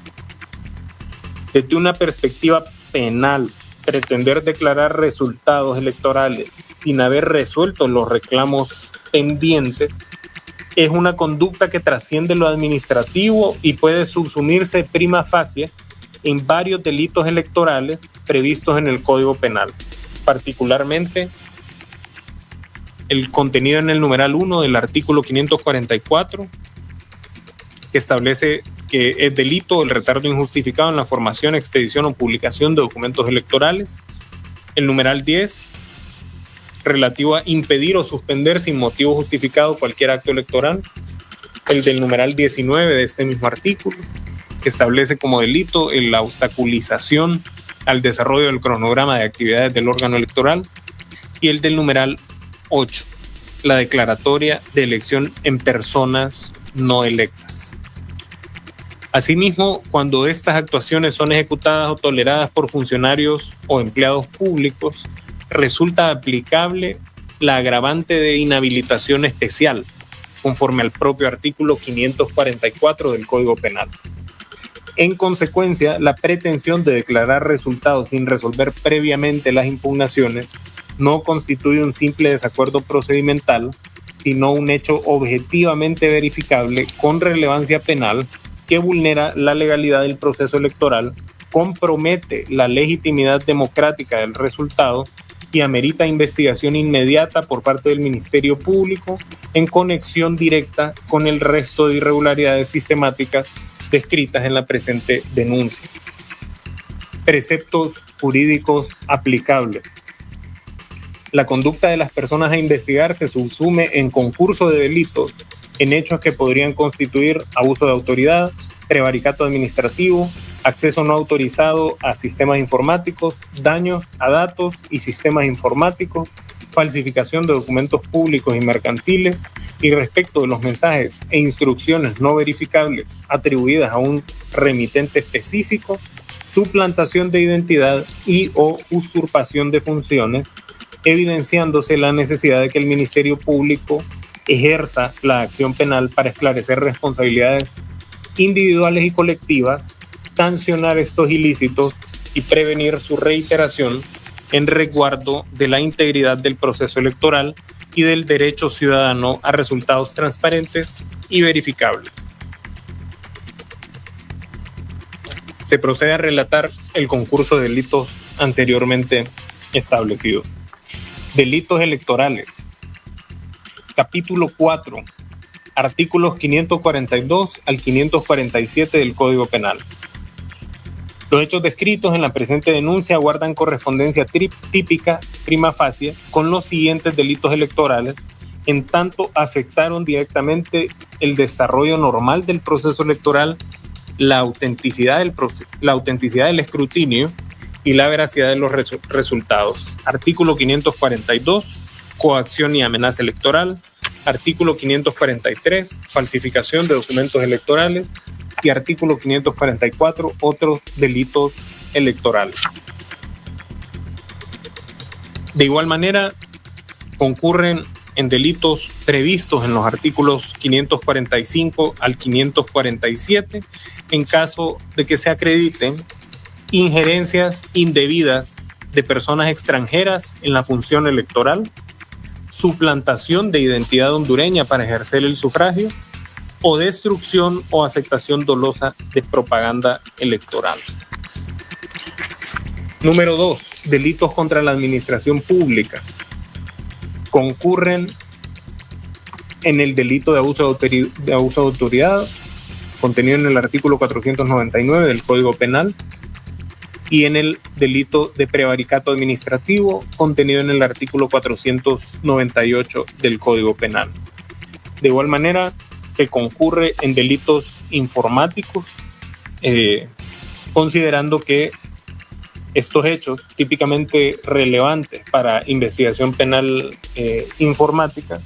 Desde una perspectiva penal, pretender declarar resultados electorales sin haber resuelto los reclamos pendientes es una conducta que trasciende lo administrativo y puede subsumirse prima facie en varios delitos electorales previstos en el Código Penal, particularmente el contenido en el numeral 1 del artículo 544, que establece que es delito el retardo injustificado en la formación, expedición o publicación de documentos electorales. El numeral 10, relativo a impedir o suspender sin motivo justificado cualquier acto electoral. El del numeral 19 de este mismo artículo, que establece como delito la obstaculización al desarrollo del cronograma de actividades del órgano electoral. Y el del numeral 8, la declaratoria de elección en personas no electas. Asimismo, cuando estas actuaciones son ejecutadas o toleradas por funcionarios o empleados públicos, resulta aplicable la agravante de inhabilitación especial, conforme al propio artículo 544 del Código Penal. En consecuencia, la pretensión de declarar resultados sin resolver previamente las impugnaciones no constituye un simple desacuerdo procedimental, sino un hecho objetivamente verificable con relevancia penal que vulnera la legalidad del proceso electoral, compromete la legitimidad democrática del resultado y amerita investigación inmediata por parte del Ministerio Público en conexión directa con el resto de irregularidades sistemáticas descritas en la presente denuncia. Preceptos jurídicos aplicables. La conducta de las personas a investigar se subsume en concurso de delitos en hechos que podrían constituir abuso de autoridad, prevaricato administrativo, acceso no autorizado a sistemas informáticos, daños a datos y sistemas informáticos, falsificación de documentos públicos y mercantiles, y respecto de los mensajes e instrucciones no verificables atribuidas a un remitente específico, suplantación de identidad y o usurpación de funciones, evidenciándose la necesidad de que el Ministerio Público ejerza la acción penal para esclarecer responsabilidades individuales y colectivas, sancionar estos ilícitos y prevenir su reiteración en resguardo de la integridad del proceso electoral y del derecho ciudadano a resultados transparentes y verificables. Se procede a relatar el concurso de delitos anteriormente establecido. Delitos electorales. Capítulo 4. Artículos 542 al 547 del Código Penal. Los hechos descritos en la presente denuncia guardan correspondencia típica prima facie con los siguientes delitos electorales, en tanto afectaron directamente el desarrollo normal del proceso electoral, la autenticidad del escrutinio y la veracidad de los resultados. Artículo 542, coacción y amenaza electoral. Artículo 543, falsificación de documentos electorales. Y artículo 544, otros delitos electorales. De igual manera, concurren en delitos previstos en los artículos 545 al 547 en caso de que se acrediten injerencias indebidas de personas extranjeras en la función electoral, suplantación de identidad hondureña para ejercer el sufragio o destrucción o afectación dolosa de propaganda electoral. Número 2. Delitos contra la administración pública. Concurren en el delito de abuso de autoridad, contenido en el artículo 499 del Código Penal, y en el delito de prevaricato administrativo, contenido en el artículo 498 del Código Penal. De igual manera, se concurre en delitos informáticos, considerando que estos hechos típicamente relevantes para investigación penal informática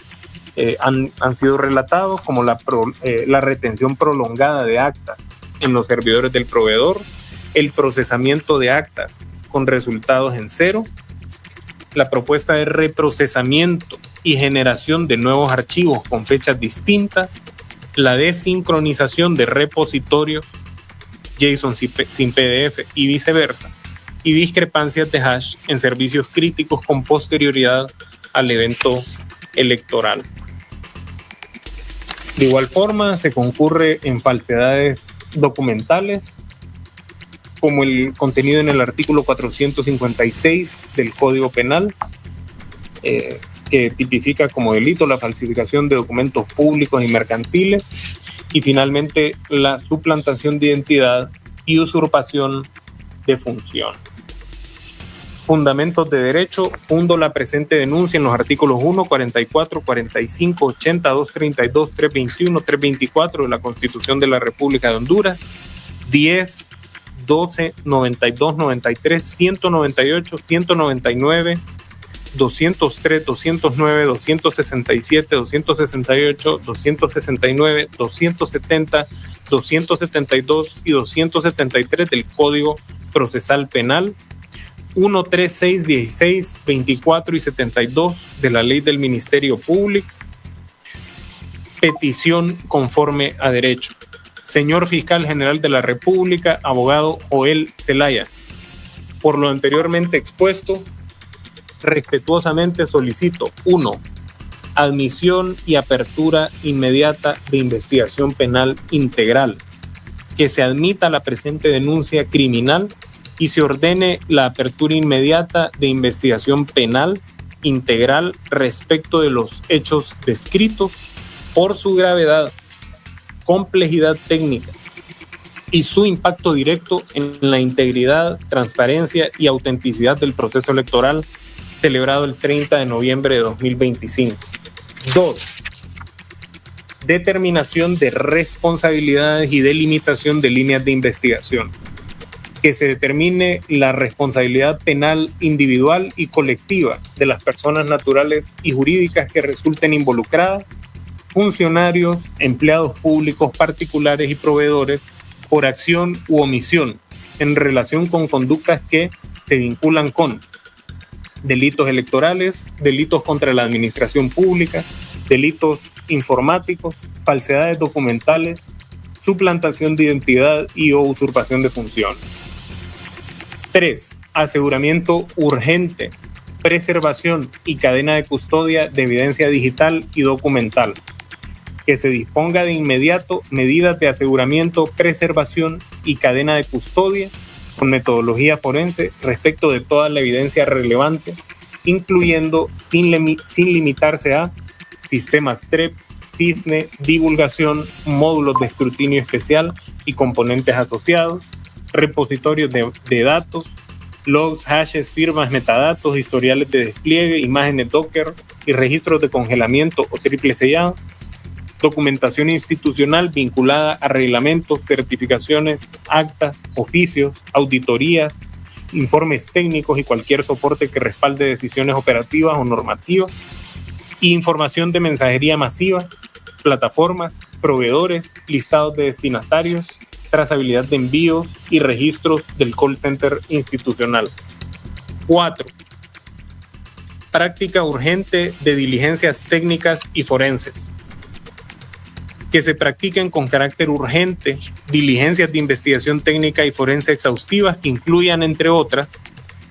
han sido relatados como la retención prolongada de actas en los servidores del proveedor, el procesamiento de actas con resultados en cero, la propuesta de reprocesamiento y generación de nuevos archivos con fechas distintas, la desincronización de repositorios JSON sin PDF y viceversa, y discrepancias de hash en servicios críticos con posterioridad al evento electoral. De igual forma, se concurre en falsedades documentales, como el contenido en el artículo 456 del Código Penal, que tipifica como delito la falsificación de documentos públicos y mercantiles, y finalmente la suplantación de identidad y usurpación de función. Fundamentos de derecho. Fundo la presente denuncia en los artículos 1, 44, 45, 80, 232, 321, 324 de la Constitución de la República de Honduras, 10, 12, 92, 93, 198, 199, 203, 209, 267, 268, 269, 270, 272 y 273 del Código Procesal Penal, 1, 3, 6, 16, 24 y 72 de la Ley del Ministerio Público. Petición conforme a derecho. Señor Fiscal General de la República, abogado Joel Zelaya, por lo anteriormente expuesto, respetuosamente solicito: 1. Admisión y apertura inmediata de investigación penal integral, que se admita la presente denuncia criminal y se ordene la apertura inmediata de investigación penal integral respecto de los hechos descritos por su gravedad, complejidad técnica y su impacto directo en la integridad, transparencia y autenticidad del proceso electoral celebrado el 30 de noviembre de 2025. 2. Determinación de responsabilidades y delimitación de líneas de investigación. Que se determine la responsabilidad penal individual y colectiva de las personas naturales y jurídicas que resulten involucradas, funcionarios, empleados públicos particulares y proveedores, por acción u omisión en relación con conductas que se vinculan con delitos electorales, delitos contra la administración pública, delitos informáticos, falsedades documentales, suplantación de identidad y o usurpación de funciones. 3. Aseguramiento urgente, preservación y cadena de custodia de evidencia digital y documental. Que se disponga de inmediato medidas de aseguramiento, preservación y cadena de custodia con metodología forense respecto de toda la evidencia relevante, incluyendo sin limitarse a sistemas TREP, CISNE, divulgación, módulos de escrutinio especial y componentes asociados, repositorios de datos, logs, hashes, firmas, metadatos, historiales de despliegue, imágenes Docker y registros de congelamiento o triple sellado, documentación institucional vinculada a reglamentos, certificaciones, actas, oficios, auditorías, informes técnicos y cualquier soporte que respalde decisiones operativas o normativas, y información de mensajería masiva, plataformas, proveedores, listados de destinatarios, trazabilidad de envíos y registros del call center institucional. 4. Práctica urgente de diligencias técnicas y forenses. Que se practiquen con carácter urgente diligencias de investigación técnica y forense exhaustivas que incluyan, entre otras,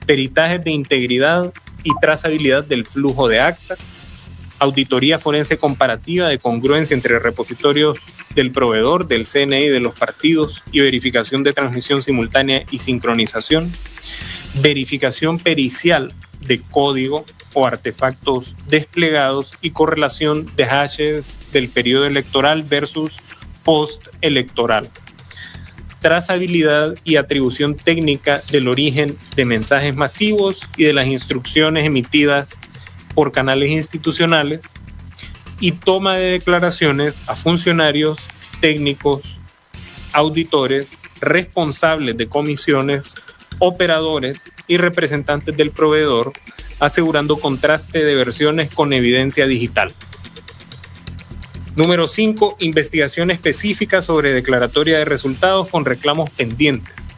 peritajes de integridad y trazabilidad del flujo de actas, auditoría forense comparativa de congruencia entre repositorios del proveedor, del CNI y de los partidos y verificación de transmisión simultánea y sincronización, verificación pericial de código o artefactos desplegados y correlación de hashes del periodo electoral versus postelectoral. Trazabilidad y atribución técnica del origen de mensajes masivos y de las instrucciones emitidas por canales institucionales y toma de declaraciones a funcionarios, técnicos, auditores, responsables de comisiones, operadores y representantes del proveedor, asegurando contraste de versiones con evidencia digital. Número 5. Investigación específica sobre declaratoria de resultados con reclamos pendientes.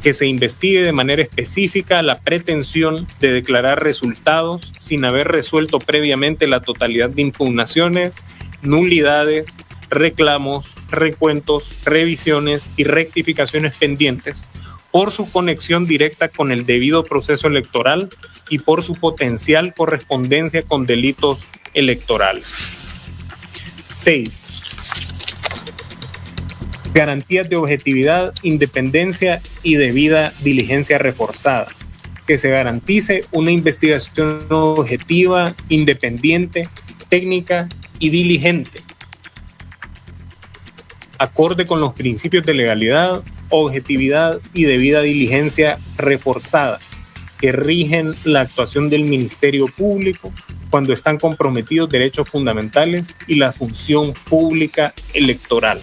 Que se investigue de manera específica la pretensión de declarar resultados sin haber resuelto previamente la totalidad de impugnaciones, nulidades, reclamos, recuentos, revisiones y rectificaciones pendientes por su conexión directa con el debido proceso electoral y por su potencial correspondencia con delitos electorales. 6. Garantías de objetividad, independencia y debida diligencia reforzada. Que se garantice una investigación objetiva, independiente, técnica y diligente, acorde con los principios de legalidad, objetividad y debida diligencia reforzada, que rigen la actuación del Ministerio Público cuando están comprometidos derechos fundamentales y la función pública electoral.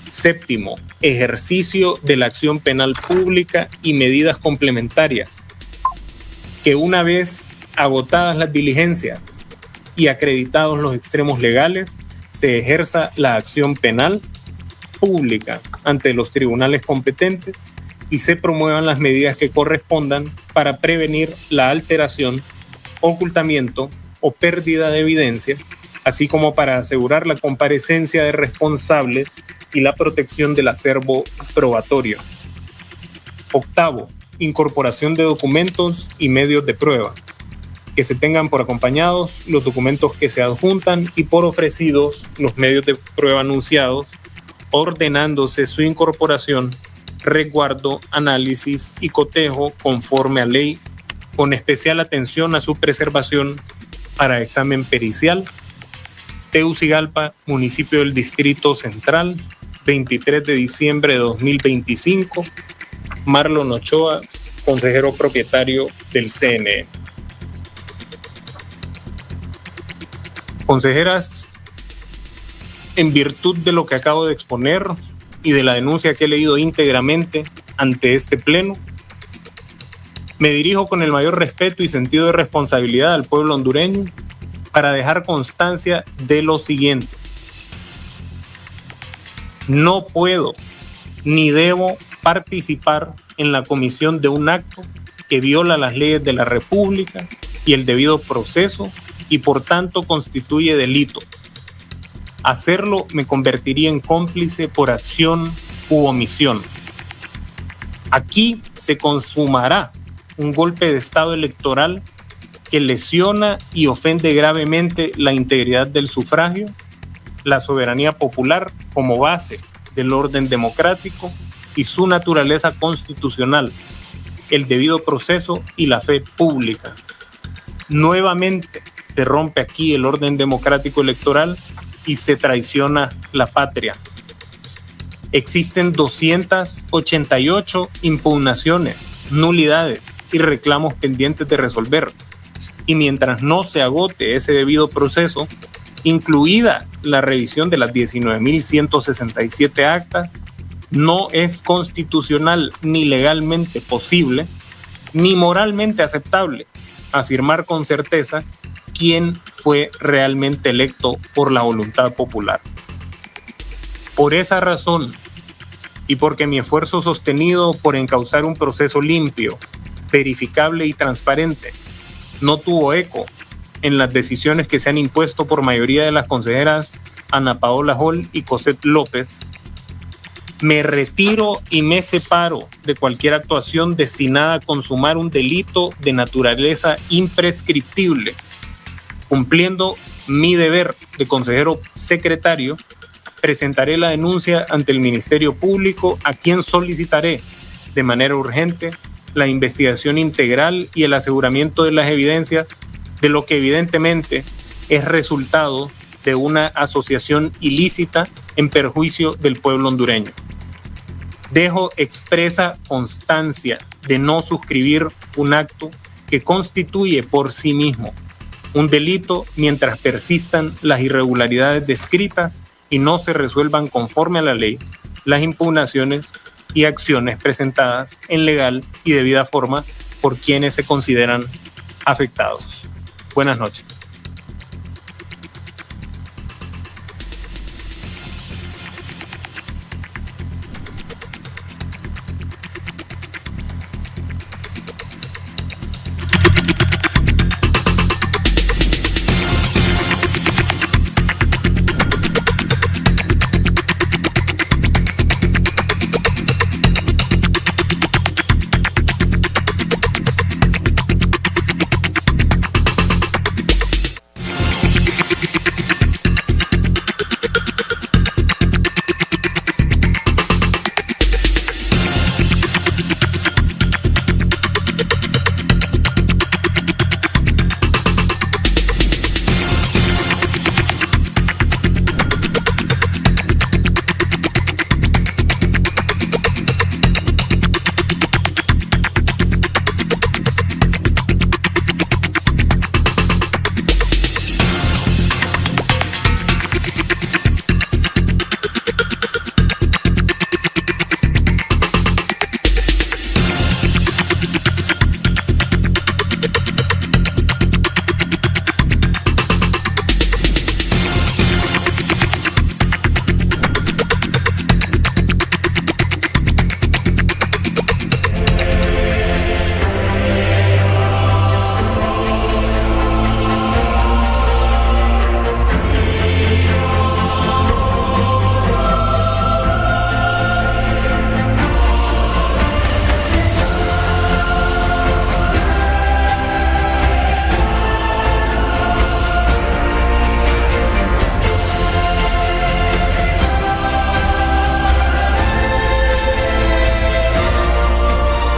7. Ejercicio de la acción penal pública y medidas complementarias. Que una vez agotadas las diligencias y acreditados los extremos legales, se ejerza la acción penal pública ante los tribunales competentes y se promuevan las medidas que correspondan para prevenir la alteración, ocultamiento o pérdida de evidencia, así como para asegurar la comparecencia de responsables y la protección del acervo probatorio. 8. Incorporación de documentos y medios de prueba. Que se tengan por acompañados los documentos que se adjuntan y por ofrecidos los medios de prueba anunciados, ordenándose su incorporación, resguardo, análisis y cotejo conforme a ley, con especial atención a su preservación para examen pericial. Tegucigalpa, municipio del Distrito Central, 23 de diciembre de 2025. Marlon Ochoa, consejero propietario del CNE. Consejeras, en virtud de lo que acabo de exponer y de la denuncia que he leído íntegramente ante este pleno, me dirijo con el mayor respeto y sentido de responsabilidad al pueblo hondureño para dejar constancia de lo siguiente. No puedo ni debo participar en la comisión de un acto que viola las leyes de la República y el debido proceso y por tanto constituye delito. Hacerlo me convertiría en cómplice por acción u omisión. Aquí se consumará un golpe de Estado electoral que lesiona y ofende gravemente la integridad del sufragio, la soberanía popular como base del orden democrático y su naturaleza constitucional, el debido proceso y la fe pública. Nuevamente se rompe aquí el orden democrático electoral y se traiciona la patria. Existen 288 impugnaciones, nulidades y reclamos pendientes de resolver. Y mientras no se agote ese debido proceso, incluida la revisión de las 19.167 actas, no es constitucional ni legalmente posible, ni moralmente aceptable afirmar con certeza quién fue realmente electo por la voluntad popular. Por esa razón, y porque mi esfuerzo sostenido por encauzar un proceso limpio, verificable y transparente no tuvo eco en las decisiones que se han impuesto por mayoría de las consejeras Ana Paola Hall y Cosette López, me retiro y me separo de cualquier actuación destinada a consumar un delito de naturaleza imprescriptible. Cumpliendo mi deber de consejero secretario, presentaré la denuncia ante el Ministerio Público, a quien solicitaré de manera urgente la investigación integral y el aseguramiento de las evidencias de lo que evidentemente es resultado de una asociación ilícita en perjuicio del pueblo hondureño. Dejo expresa constancia de no suscribir un acto que constituye por sí mismo un delito mientras persistan las irregularidades descritas y no se resuelvan conforme a la ley las impugnaciones y acciones presentadas en legal y debida forma por quienes se consideran afectados. Buenas noches.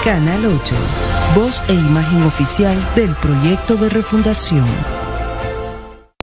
Canal 8, voz e imagen oficial del proyecto de refundación.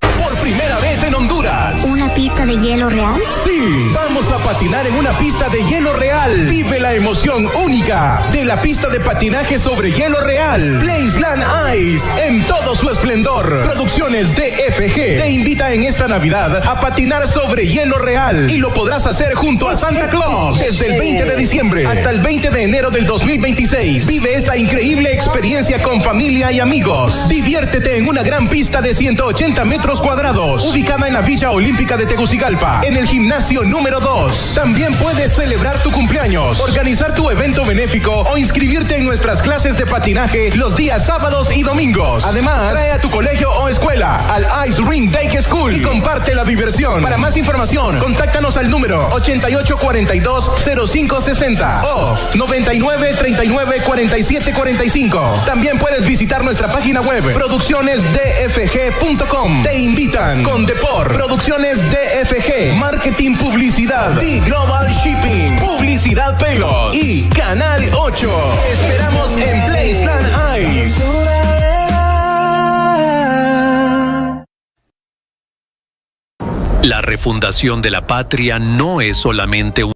Por primera vez en Honduras. ¿Una pista de hielo real? Sí, vamos a patinar en una pista de hielo real. Vive la emoción única de la pista de patinaje sobre hielo real. Placeland Ice en todo su esplendor. Producciones DFG te invita en esta Navidad a patinar sobre hielo real y lo podrás hacer junto a Santa Claus desde el 20 de diciembre hasta el 20 de enero del 2026. Vive esta increíble experiencia con familia y amigos. Diviértete en una gran pista de 180 metros cuadrados, ubicada en la Villa Olímpica de Tegucigalpa, en el gimnasio número 2. También puedes celebrar tu cumpleaños, organizar tu evento benéfico o inscribirte en nuestras clases de patinaje los días sábados y domingos. Además, trae a tu colegio o escuela al Ice Rink Day School y comparte la diversión. Para más información, contáctanos al número 8842-0560 o 99394745. También puedes visitar nuestra página web produccionesdfg.com. Te invitan con Depor, Producciones DFG, Marketing Publicidad, The Global Shipping, Publicidad Pelos y Canal 8. Esperamos en Placeland Ice. La refundación de la patria no es solamente un